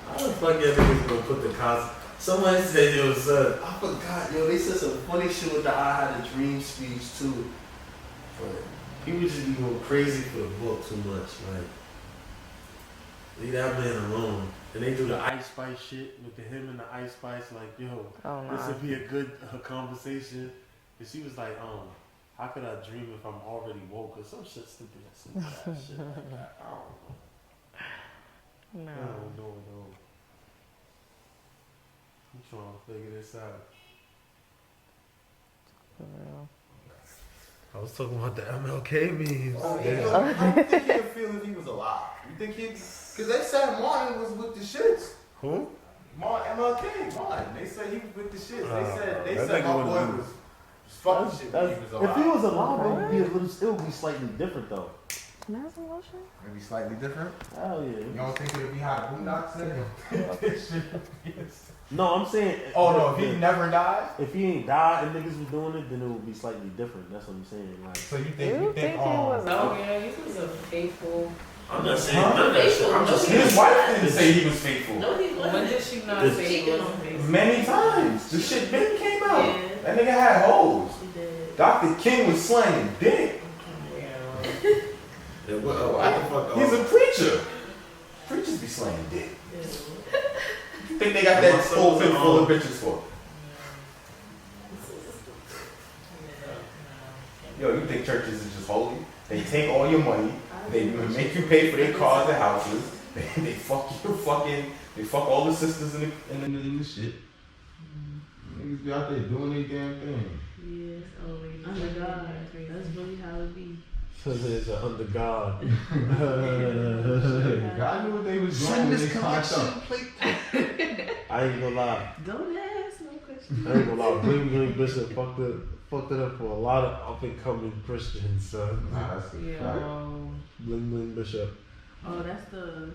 how the fuck y'all niggas gonna put the cost? Somebody said, yo, son, I forgot, yo, they said some funny shit with the I Had a Dream speech too. But people just be going crazy for the book too much. Like, leave that man alone. And they do the Ice Spice shit with him and the Ice Spice, like, yo, this would be a good conversation. And she was like, how could I dream if I'm already woke or some shit stupid shit like that. I don't know. No. I don't know, no. I'm trying to figure this out. For real. I was talking about the MLK memes. Oh, yeah. How do you think he'd feel if he was alive? You think he'd... Because they said Martin was with the shits. Who? MLK, Martin. They said he was with the shits. They that said nigga my boy was- was fucking shit when he was alive. If he was alive, it would be a little, still be slightly different though. Maybe slightly different. Hell yeah. You don't think it would be had Boondocks nigga. No, I'm saying. Oh no, if he never died. If he ain't died and niggas was doing it, then it would be slightly different. That's what I'm saying. Like, So you think think he was? Oh yeah, he was a faithful. I'm not saying none of that shit. I'm just his wife didn't say he was faithful. No, he wasn't. When did she not say he was faithful? Many times. The shit been came out. Yeah. That nigga had hoes. He did. Dr. King was slanging dick. Yeah, what the fuck? He's a preacher. Preachers be slanging dick. Yeah. You think they got that pulpit full of bitches for? Yo, you think churches is just holy? They take all your money. They make you pay for their cars and houses. They fuck you fucking. They fuck all the sisters in the shit. Niggas be out there doing their damn thing. Yes, always. Under God. That's really how it be. it's under God. God knew what they was doing when they climbed up. I ain't gonna lie. Don't ask no questions. I ain't gonna lie. Bling Bling Bishop fucked it up for a lot of up and coming Christians, son. Nah, that's a fact. Yeah. Bling Bling Bishop. Oh, that's the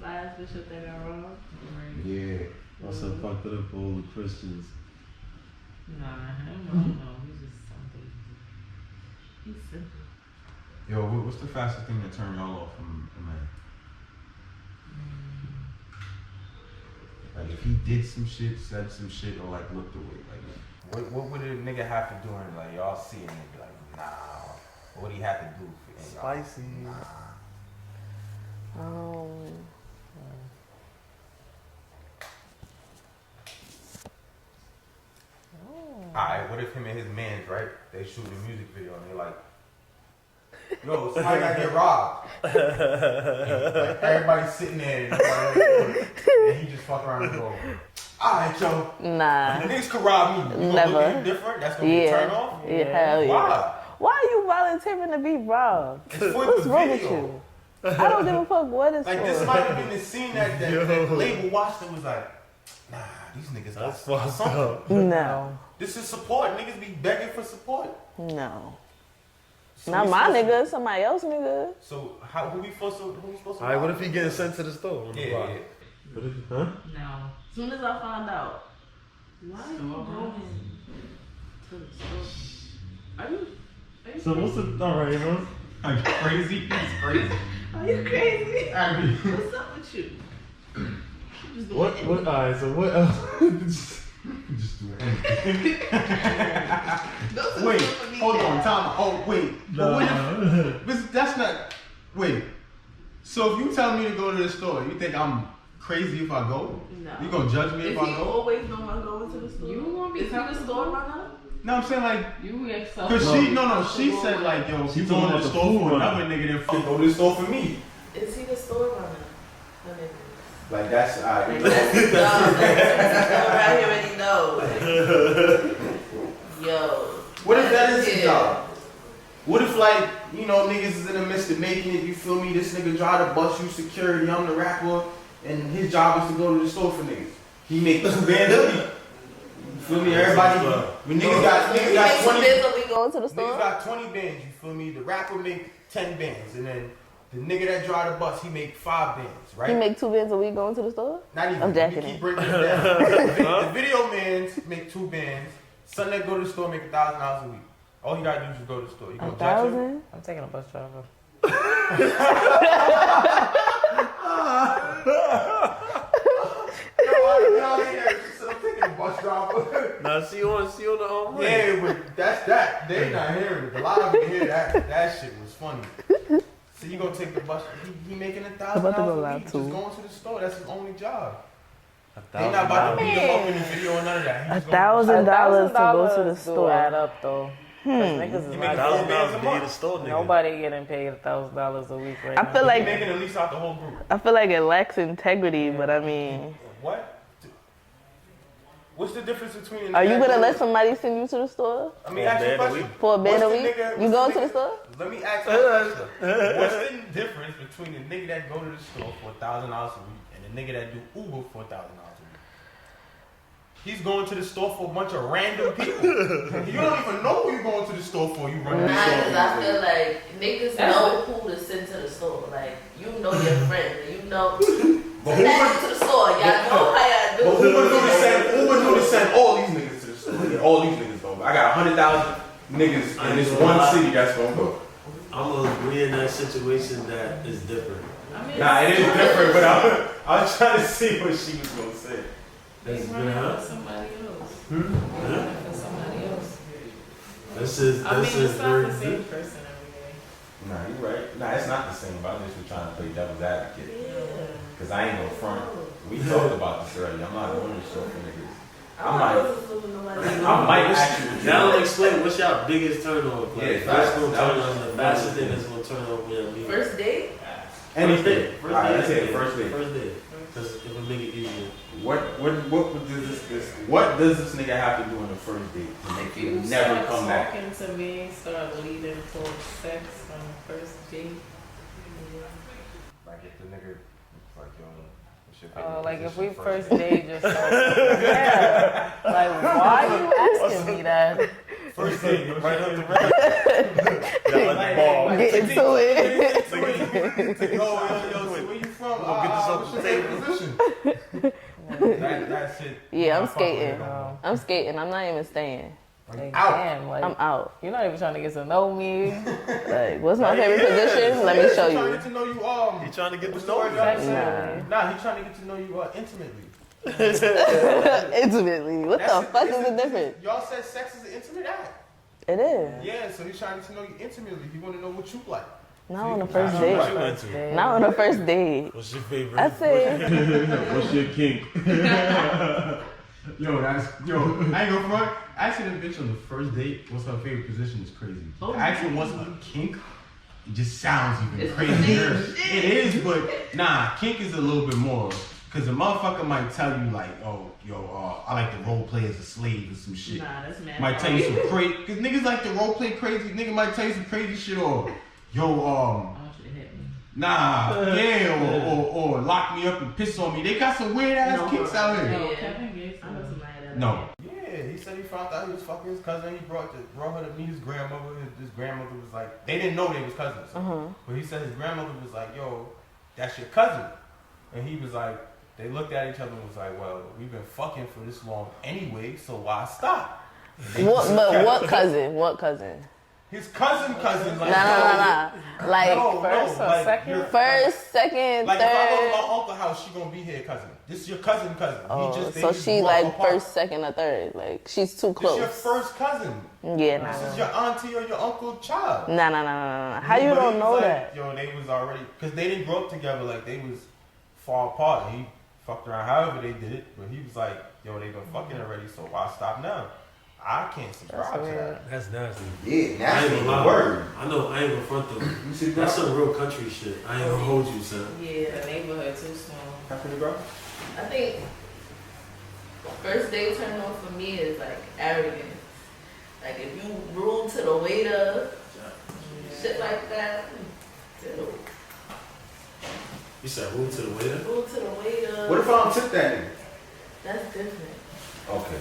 flies bishop that got robbed. Right. Yeah. Also fucked it up for all the Christians. Nah, no. He's just something. He's simple. Yo, what's the fastest thing to turn y'all off from a man? Like if he did some shit, said some shit, or like looked away, like what would a nigga have to do and like y'all see it and be like, nah, what would he have to do for Spicy. Alright, what if him and his mans, right? They shoot a music video and they like, yo, somebody gotta get robbed. Like, everybody's sitting there and he just fuck around and go, alright, yo. Nah. Niggas could rob me. You gonna Never. look at him different? That's gonna be a turn off? Yeah, hell yeah. Why? Why are you volunteering to be robbed? It's for What's the wrong with video. you? I don't give a fuck what it's Like for. this might have been the scene that the label watched and was like, nah, these niggas got something. No. This is support. Niggas be begging for support. No. So Not we my supposed nigga, somebody else nigga. to- So who we supposed to Alright, what if he getting sent to the store? Yeah. What if, huh? Now, as soon as I find out, why are you going to the store? Are you So what's the alright, huh? Are you crazy? He's crazy. Are you crazy? I mean, What's up with you? You just doing What anything. alright, so what else? just do anything. Those are Wait, stuff for me. hold on, time. Oh, wait. But what if, that's not. Wait. So if you tell me to go to the store, you think I'm crazy if I go? No. You gonna judge me if Is I he go? always know I'm going to the store? You won't be Is he the comfortable. store runner? No, I'm saying like, You accept. cause she said like, yo, if you talking going to about the the store food for runner. another nigga, then fucking go to the store for me. Is he the store runner? Like that's Like, that's his job. That's he already knows. Yo. What if that is his Yeah. job? What if like, you know, niggas is in the midst of making it, you feel me? This nigga drive the bus, you security, I'm the rapper, and his job is to go to the store for niggas. He make 2 bands a week. You feel me? Everybody, when niggas got He makes some 20, biz when we go to the niggas store. got 20 bands, you feel me? The rapper make 10 bands, and then the nigga that drive the bus, he make 5 bands, right? He make 2 bands a week going to the store? Not even. I'm jacking We keep it. breaking it down. The video mans make 2 bands. Son that go to the store make $1,000 a week. All you gotta do is just go to the store. You gonna judge him? 1,000? I'm taking a bus driver. I'm taking a bus driver. Nah, she on the way. Yeah, but that's that. They not hearing it. A lot of them hear that. That shit was funny. So you gonna take the bus? He making $1,000 about to go a live week. too. Just going to the store. That's his only job. They not about to beat him up in the video or none of that. He just gonna- $1,000 to go to the do store. add up though. 'Cause niggas is He not make $1,000 $4 to a be in the month. store, nigga. nobody getting paid $1,000 a week right I now. feel He like making at least out the whole group. it lacks integrity, but I mean, What? What's the difference between? a are you nigga gonna that let goes- somebody send you to the store I mean, ask you a band a question. week? for a band a What's the week? nigga- You what's going the to the nigga- store? Let me ask you a question. What's the difference between a nigga that go to the store for $1,000 a week and a nigga that do Uber for $1,000 a week? He's going to the store for a bunch of random people. You don't even know who you're going to the store for. You run to the Nah, store. cause I feel like niggas know who to send to the store. Like, you know your friend, and you know. But Send that to the store. Y'all know how y'all do. But who would do to send all these niggas to the store? Yeah, all these niggas don't go. I got 100,000 niggas in this one city that's gonna go. I'm gonna agree in that situation that is different. I mean, Nah, it is different, but I was trying to see what she was gonna say. That's Running good, for somebody else. huh? Running for somebody else. This is I mean, very it's not the same good. person every day. Nah, you're right. Nah, it's not the same, but I'm just trying to play devil's advocate. Cause I ain't gonna front. We talked about this earlier. I'm not going to show for niggas. I might actually. Now let's explain what's your biggest turn on. Like, Yeah, that's gonna that turn was- on the fastest thing that's gonna turn on with me. First date? Anything. First Alright, date. let's say first date. First date. Cause it would make it easier. What does this nigga have to do on the first date to make You it never start come back? talking to me, start leading towards sex on the first date. Like if the nigga, like yo, what's your favorite Like if position we first date, just yeah. Like why are you asking me that? First date, right up the road. Get into it. Yo, so where you from? What's your favorite position? That's it. Yeah, I'm Not fucking with skating. it no more. I'm skating. I'm not even staying. Like, out. damn, like, I'm out. you're not even trying to get to know me. Like, what's my favorite position? Let me show He trying to you. get to know you. He trying to get What's to the know word you. y'all saying? Nah, he trying to get to know you intimately. Intimately. What the fuck is the difference? Y'all said sex is an intimate act. It is. Yeah, so he's trying to get to know you intimately. He want to know what you like. Not on the first What date. you into? Not on the first date. What's your favorite? I say, What's your kink? Yo, I ain't gonna front. Asking a bitch on the first date what's her favorite position is crazy. Asking what's her kink, it just sounds even crazier. It is, but nah, kink is a little bit more. Cause a motherfucker might tell you like, oh, yo, I like to role play as a slave or some shit. Nah, that's mad. Might tell you some crazy, cause niggas like to role play crazy. Nigga might tell you some crazy shit or, yo, I want you to hit me. nah, yeah, or lock me up and piss on me. They got some weird ass kicks out here. Yeah. Kevin gets I know somebody that. No. Yeah, he said he found out he was fucking his cousin. He brought her to meet his grandmother. His grandmother was like, they didn't know they was cousins. But he said his grandmother was like, yo, that's your cousin. And he was like, they looked at each other and was like, well, we've been fucking for this long anyway, so why stop? what cousin? What cousin? His cousin, like, Nah. Like, first or like, second? your- first, second, Like if I go to third. my uncle's house, she gonna be here, cousin. This is your cousin. Oh, They so just she grew up like apart. first, second, or third. Like she's too This your close. first cousin. Yeah, This is nah. your auntie or your uncle's child. Nah. How you But don't he know was that? like, yo, they was already, because they didn't grow up together, like they was far apart. He fucked around however they did it, but he was like, yo, they been fucking already, so why stop now? I can't subscribe to that. That's nasty. Yeah, I ain't gonna lie. word. I know. I ain't gonna front though. You see the That's girl? some real country shit. I ain't gonna hold you, son. Yeah. The neighborhood too small. After the girl? I think first date turn on for me is like arrogance. Like if you rude to the waiter, shit like that. Ew. You said rude to the waiter. Rude to the waiter. What if I don't tip that nigga? That's different. Okay.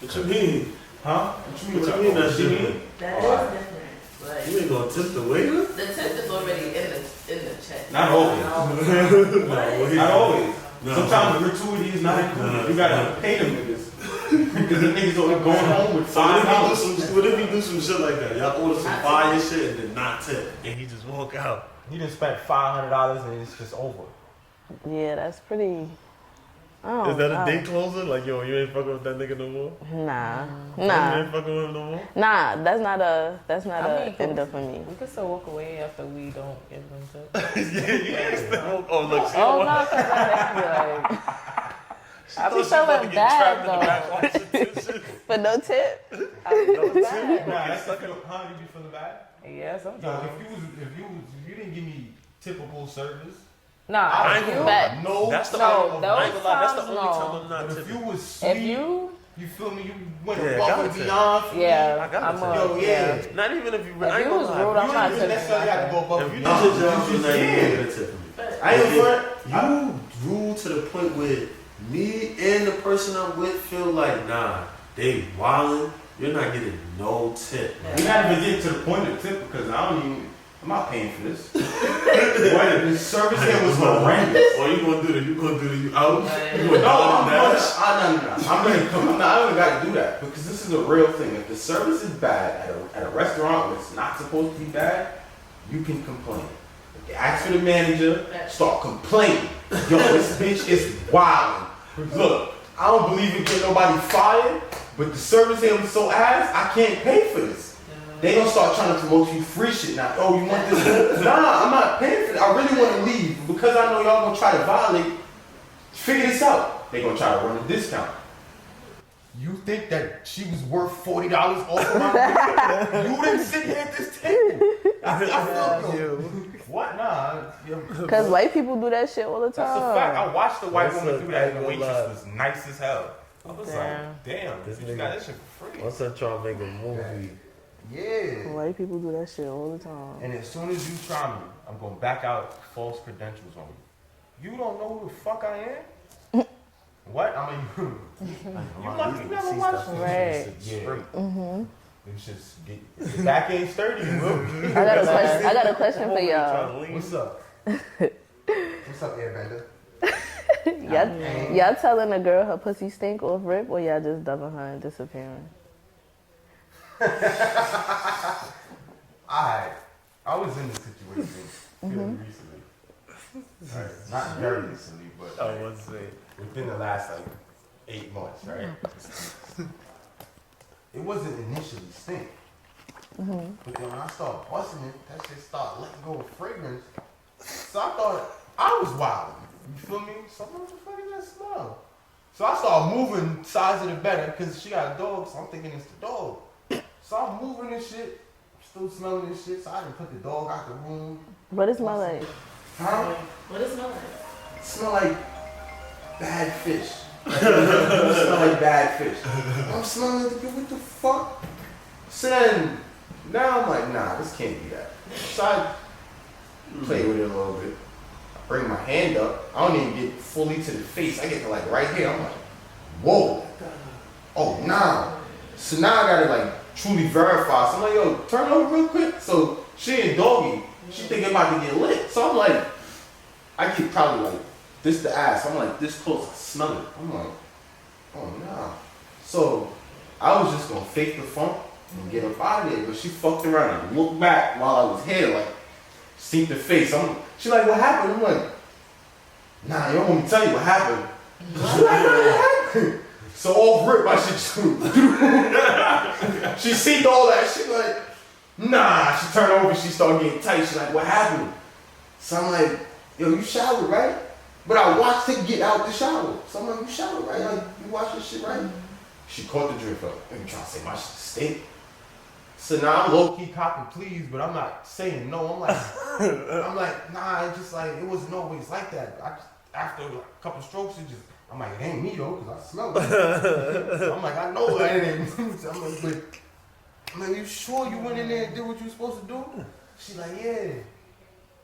What you mean? Huh? What you mean that's different? That Alright. is different. Like You ain't gonna tip the waiter? the tip is already in the check. Not always. What? Not always. No. Sometimes the gratuity is not included. You gotta pay them niggas. Because the niggas only going home with So what $5. what if you do some shit like that? Y'all order some fire shit and then not tip, and he just walk out. He just spent $500 and it's just over. Yeah, that's pretty. Oh, Is that a wow. date closer? Like, yo, you ain't fucking with that nigga no more? Nah. You ain't fucking with him no more? Nah, that's not I a mean, ender for me. We can still walk away after we don't give them tips. Yeah, you ain't still. Oh, look, she Oh don't no, want- cause I be like, I thought be she about to feeling get trapped bad in the back though. watching shit. But no tip. I be feeling bad. Nah, that's the feel, huh? You be feeling bad? Yeah, Yo, sometimes. if you didn't give me typical service, Nah, I ain't gonna Back. lie. no. That's the No, only, those I ain't gonna lie. That's the times, only no. time I'm not But if tipping. you was sweet, if you, feel me, you went Yeah, above gotta and tip. beyond for me. yeah, I gotta I'm tip. Yo, yeah. Not even if you. If I ain't you gonna was lie. rude, I'm You not don't even tipping necessarily have to go above If and you beyond. did your job, You you're just- not even yeah. gonna tip me. I ain't front. You rude to the point where me and the person person I'm with feel like, nah, they wildin', you're not getting no tip. We're not even getting to the point of tip because I'm not paying for this. The service here was horrendous. Or you gonna do the, you out? You gonna No, I'm I don't got to do that because this is a real thing. If the service is bad at a restaurant where it's not supposed to be bad, you can complain. If you ask for the manager, start complaining. Yo, this bitch is wild. Look, I don't believe in getting nobody fired, but the service here was so ass, I can't pay for this. They gonna start trying to promote you free shit now. Oh, you want this? Nah, I'm not paying for it. I really want to leave because I know y'all gonna try to violate. Figure this out. They gonna try to run a discount. You think that she was worth $40 off of my bill? You didn't sit here at this table. I feel you. What? Nah. Because white people do that shit all the time. That's a fact. I watched the white woman do that and the ain't gonna waitress lie. was nice as hell. I was Damn. like, damn, This you nigga- got that shit for free. Once I try to make a movie, Yeah. White people do that shit all the time. And as soon as you try me, I'm gonna back out false credentials on you. You don't know who the fuck I am? What? I mean, you never watched it. Right. Yeah. It's just the back ain't sturdy, bro. I got a question for y'all. What's up? What's up, Airbender? Y'all telling a girl her pussy stink off rip, or y'all just dumping her and disappearing? I was in this situation fairly recently. Right. Not very recently, but within the last 8 months, right? It wasn't initially stink. But then when I started busting it, that shit started letting go of fragrance. So I thought I was wild. You feel me? So what the fuck is that smell? So I started moving sides of the bed because she got a dog, so I'm thinking it's the dog. So I'm moving this shit, still smelling this shit, so I didn't put the dog out the room. What it smell like? Huh? What does it smell like? It smell like bad fish. It smell like bad fish. I'm smelling it, what the fuck? So then, now I'm like, nah, this can't be that. So I play with it a little bit. I bring my hand up. I don't even get fully to the face. I get to like right here. I'm like, whoa. Oh, nah. So now I gotta like truly verify. So I'm like, yo, turn over real quick. So she ain't doggy. She think I'm about to get lit. So I'm like, I get probably like this the ass. I'm like this close. I smell it. I'm like, oh nah. So I was just gonna fake the funk and get up out of there. But she fucked around and looked back while I was here, like seen the face. She like, what happened? I'm like, nah, you don't want me to tell you what happened. She like, what happened? So off rip, my shit she seen all that. She like, nah. She turned over. She started getting tight. She like, what happened? So I'm like, yo, you showered, right? But I watched her get out the shower. So I'm like, you showered, right? Like, you washed this shit, right? She caught the drip up. I'm trying to say my shit stink. So now I'm low key copping please, but I'm not saying no. I'm like, nah. It's just like it wasn't always like that. After a couple strokes, I'm like, it ain't me though, cause I smell it. So I'm like, I know it ain't me. I'm like, you sure you went in there and did what you were supposed to do? She like, yeah.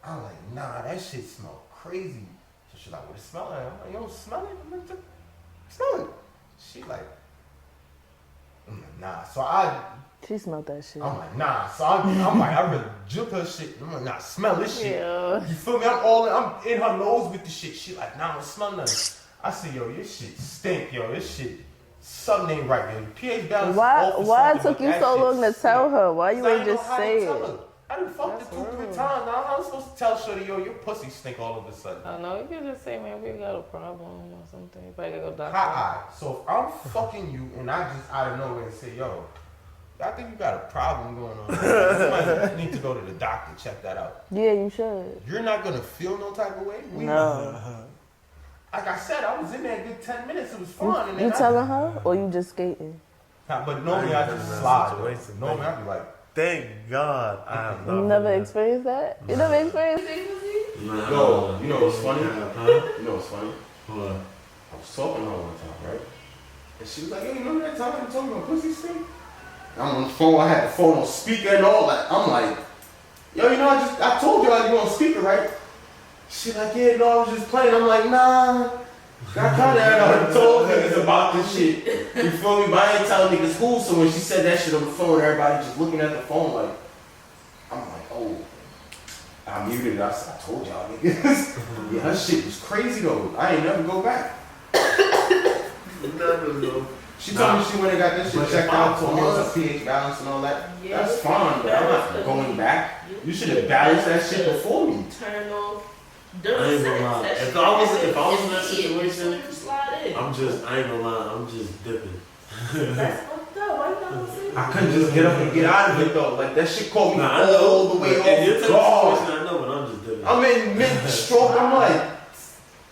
I'm like, nah, that shit smell crazy. So she like, what it smell like? I'm like, you don't smell it? I'm like, smell it. She like, nah. So She smelled that shit. I'm like, nah. So I'm like, I really jumped her shit. I'm like, nah, smell this shit. Yeah. You feel me? I'm in her nose with the shit. She like, nah, I don't smell nothing. I said, yo, this shit stink, yo. This shit, something ain't right, yo. The pH balance. Why it took you so long to tell her? Why you ain't just say it? I done fucked it 2-3 times. Now I'm supposed to tell Shorty, yo, your pussy stink all of a sudden. I know, you can just say, man, we got a problem or something. You probably gotta go doctor. Hi. So if I'm fucking you and I just out of nowhere say, yo, I think you got a problem going on. You might need to go to the doctor, check that out. Yeah, you should. You're not gonna feel no type of way? No. Like I said, I was in there a good 10 minutes. It was fun. And You then telling her or you just skating? But normally I just slide. Normally I'd be like, thank God I have not. You never experienced that? You never experienced it? yo, you know what's funny? You know what's funny? What? I was talking to her one time, right? And she was like, yo, you remember that time you told me my pussy stink? I'm on the phone, I had the phone on speaker and all that. I'm like, yo, you know, I told you like you on speaker, right? She like, yeah, no, I was just playing. I'm like, nah, I kinda had told niggas about this shit. You feel me? But I ain't telling niggas who, so when she said that shit on the phone, everybody just looking at the phone like, I'm like, oh. I muted it. I said, I told y'all niggas. Yeah, her shit was crazy though. I ain't never go back. Never go. She told me she went and got this shit checked out, told me it was a pH balance and all that. Yeah, That's fine, but I'm not going back. You should have balanced that shit before me. Turn off. I ain't gonna lie. If I was in that situation, slide in. I ain't gonna lie, I'm just dipping. That's fucked up. Why you not gonna say I couldn't just get up and get out of it though. Like that shit caught me Nah, I know. all the way In your off type guard. of situation, I know, but I'm just dipping. I'm in mid-stroke. I'm like,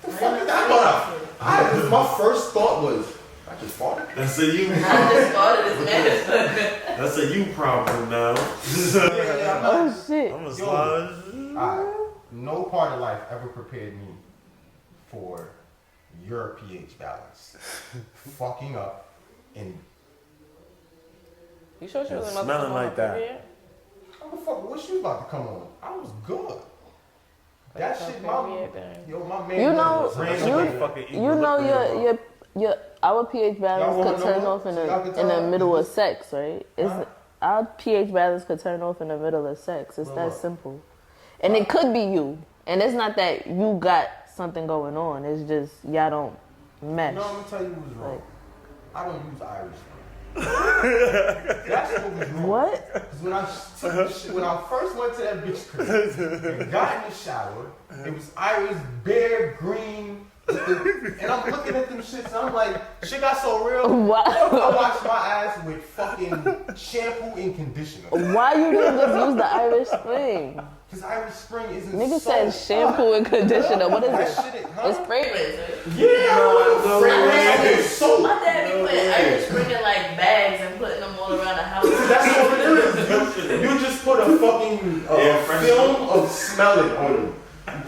the fuck is that? My first thought was, I just farted. That's a you I problem. just started this man. That's a you problem now. Oh shit. I'm gonna Yo. slide. No part of life ever prepared me for your pH balance. Fucking up and You sure she was It's about to smelling come on like her that. period? how the fuck was she about to come on? I was good. That Like shit, her my period thing. yo, my man. You know, ran you- away. Fucking eat You the know liquid. your our pH Y'all balance wanna could know turn what? off in Y'all can the tell? middle of sex, right? It's Huh? our pH balance could turn off in the middle of sex. It's Well, that what? simple. And it could be you. And it's not that you got something going on. It's just y'all don't mesh. No, I'm gonna tell you what's wrong. Like- I don't use Irish spring. That's what was wrong. What? Because when I first went to that bitch crib and got in the shower, it was Irish bare green. And I'm looking at them shits and I'm like, shit got so real. Why? I washed my ass with fucking shampoo and conditioner. Why you didn't just use the Irish Spring? Because Irish Spring isn't Nigga so said shampoo and conditioner. What is That it? shit, huh? It's fragrance. Yeah, No fragrance way. and soap. My dad be putting Irish Spring in like bags and putting them all around the house. That's what it is. You just put a fucking film of smelling on you.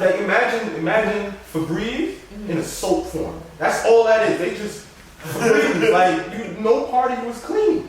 Like imagine Febreze in a soap form. That's all that is. They just Febreze. Like no party was clean.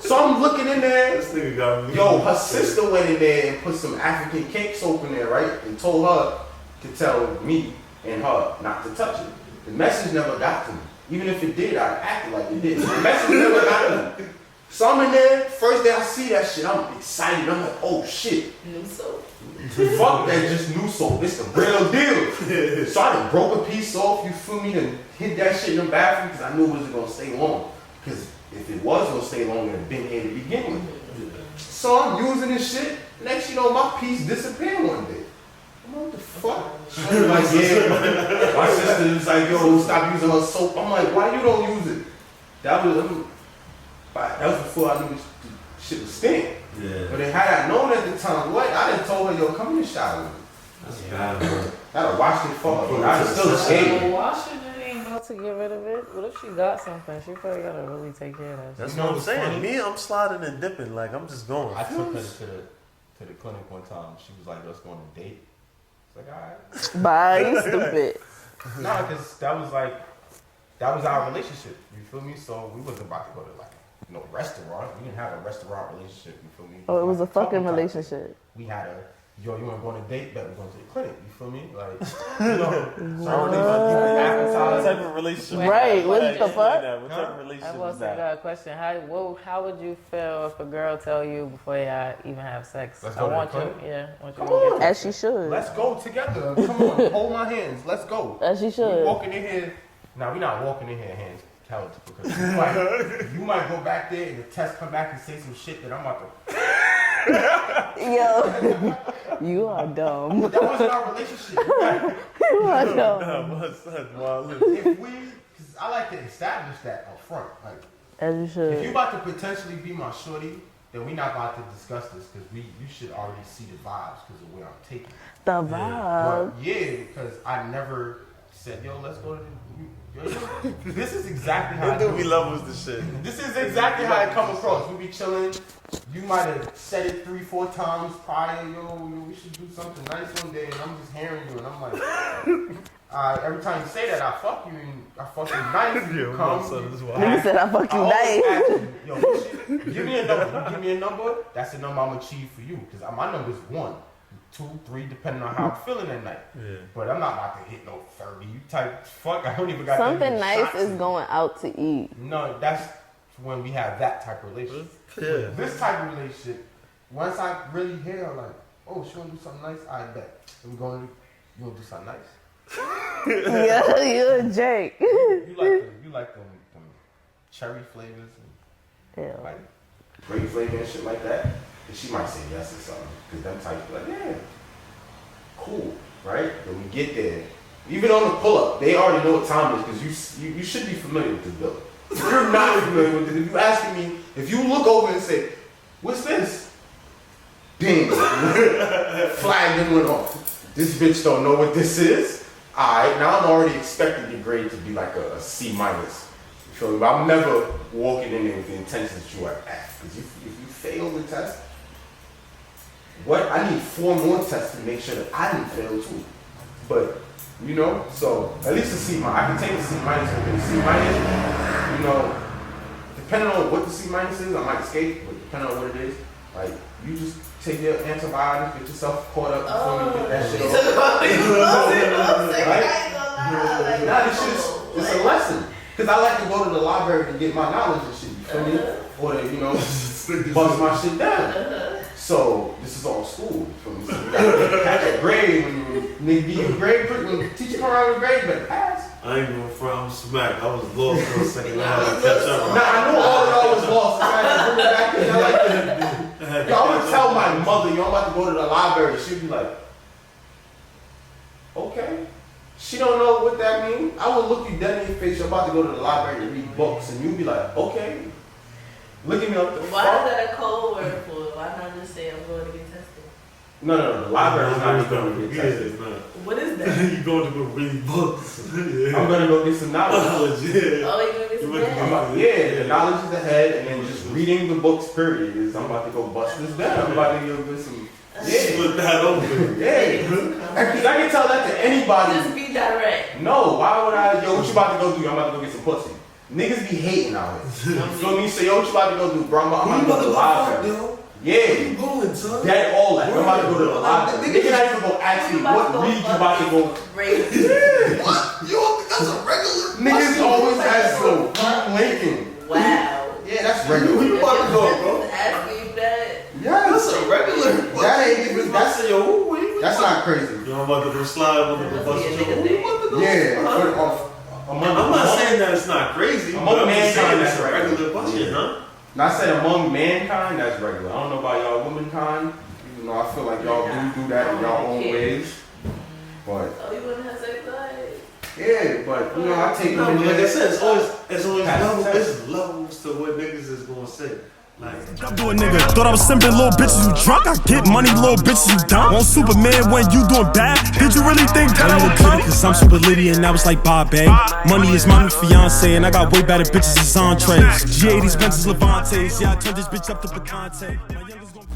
So I'm looking in there. This nigga got me. Yo, her sister went in there and put some African cake soap in there, right? And told her to tell me and her not to touch it. The message never got to me. Even if it did, I'd act like it did. The message never got to me. So I'm in there, first day I see that shit, I'm excited. I'm like, oh shit. New soap. Fuck that just new soap. It's the real deal. So I done broke a piece off, you feel me, and hid that shit in the bathroom because I knew it wasn't gonna stay long. Because if it was gonna stay long, it would have been here to begin with. So I'm using this shit. Next you know, my piece disappeared one day. I'm like, what the fuck? She was like, yeah. My sister was like, yo, stop using her soap. I'm like, why you don't use it? That was before I knew this shit was stink. Yeah. But had I known at the time, what? I done told her, yo, come in the shower with me. That's bad, man. I done washed it fuck up. I was still ashamed. Washing it ain't about to get rid of it. What if she got something? She probably gotta really take care of that. That's You know what I'm what's saying. funny? Me, I'm sliding and dipping. Like, I'm just going. I took her to the clinic one time. She was like, let's go on a date. It's like, alright. Bye, you stupid. Nah, because that was our relationship. You feel me? So we wasn't about to go to like no restaurant. We didn't have a restaurant relationship. You feel me? Oh, it was a fucking Couple times. relationship. We had a, yo, you want to go on a date? Bet we're going to the clinic. You feel me? Like, you know, certain things like What appetizer. type of relationship? Right, what Like, the like fuck? that. What type of I relationship was is that? got a question. How would you feel if a girl tell you before y'all even have sex? Let's I go to the want you, clinic? yeah, I want you Come to get on. as she should. Let's go together. Come on, hold my hands. Let's go. As she We should. walking in here. Now we're not walking in here hands held because you might go back there and the test come back and say some shit that I'm about to. Yo, you are dumb. That wasn't our relationship. Right? You are dumb. Nah, my son, wild. If we, because I like to establish that up front. Like, As you if you should. about to potentially be my shorty, then we're not about to discuss this because you should already see the vibes because of where I'm taking. The But vibe. yeah, because I never said, yo, let's go to the. This is exactly how I That do we it. levels the shit. This is exactly how it come across. We be chilling. You might have said it 3-4 times prior. Yo, we should do something nice one day, and I'm just hearing you, and I'm like, every time you say that, I fuck you, and I fuck you nice. You Yo, come. my son is wild. Nigga said I fuck you always nice. ask you, yo, give me a number. You give me a number. That's the number I'm gonna achieve for you, because my number's 1. 2, 3, depending on how I'm feeling that night. Yeah. But I'm not about to hit no 30. You type, fuck, I don't even got that Something many nice shots is in me. going out to eat. No, that's when we have that type of relationship. Yeah. This type of relationship, once I really hear, I'm like, oh, she wanna do something nice? I bet. You gonna do something nice? Yeah, you're a jerk. You like them cherry flavors and Yeah. like grape flavor and shit like that. And she might say yes or something. Cause them types be like, yeah, cool, right? Then we get there. Even on the pull-up, they already know what time it is because you should be familiar with this building. If you're not familiar with it, if you asking me, if you look over and say, what's this? Ding. Flag then went off. This bitch don't know what this is. Alright, now I'm already expecting your grade to be like a C minus. You feel me? But I'm never walking in there with the intention that you are F. Because if you fail the test, I need 4 more tests to make sure that I didn't fail too. But, you know, so at least a C minus. I can take a C minus with a C minus, you know, depending on what the C minus is, I might escape, but depending on what it is, like, you just take your antibiotics, get yourself caught up before you get that shit off. Right? Nah, this shit is a lesson. Because I like to go to the library to get my knowledge and shit, you feel me? Or to, you know, bust my shit down. So, this is all school, you feel me? So you gotta catch a grade when you give you a grade, when the teacher come around with a grade, but pass. I ain't going front, I'm smacked. I was lost for a second. I had to catch up. Nah, I know all of y'all was lost. I had to bring it back in. I like to, yo, I would tell my mother, yo, I'm about to go to the library. She'd be like, okay. She don't know what that means. I would look you dead in your face. You're about to go to the library to read books, and you'd be like, okay. Look at me up the Why is that a code word for it? Why not just say I'm going to get tested? No, the library is not going to get tested. What is that? You going to go read books. Yeah. I'm going to go get some knowledge. Knowledge, yeah. Oh, you're going to get some You tested? The knowledge is ahead, and then just reading the books, period, is I'm about to go bust this down. I'm about to go get some, Split that open. yeah. Because I can tell that to anybody. Just be direct. No, why would I, yo, what you about to go do? I'm about to go get some pussy. Niggas be hating out here. You feel me? So, yo, what you about to go do, bro? I'm about to go to the library. Yeah. Going, son. That all that. I'm about to go to the library. Nigga not even gonna ask me what read you about to go. What? You don't think that's a regular? Niggas always ask so. Lincoln. Wow. Yeah, that's regular. Where you about to go, bro? Ask me that. Yes. That's a regular. That ain't even, that's, yo, who you? that's not crazy. Yo, I'm about to go slide, I'm about to go bust Must your be a nigga hole. thing. About to go? Yeah. I'm not saying that it's not crazy, Among but I'm just saying mankind, it's a that's regular regular. question, huh? And I said among mankind, that's regular. I don't know about y'all womankind. Even though I feel like y'all do that in y'all own ways. But, Oh, you want to have sex life? yeah, but, you know, I take No, them but in like I there. said, it's always Pass the it's levels to what niggas is gonna say. Like, Jump to a nigga. Thought I was simping, little bitches, you drunk? I get money, little bitches, you dumb? On Superman when you doing bad? Did you really think that I would come? Cause I'm super litty and that was like Bob, babe. Money is my new fiance and I got way better bitches as entrees. G80s, Benzes, Levantes. Yeah, I turned this bitch up to Picante. My youngest gon'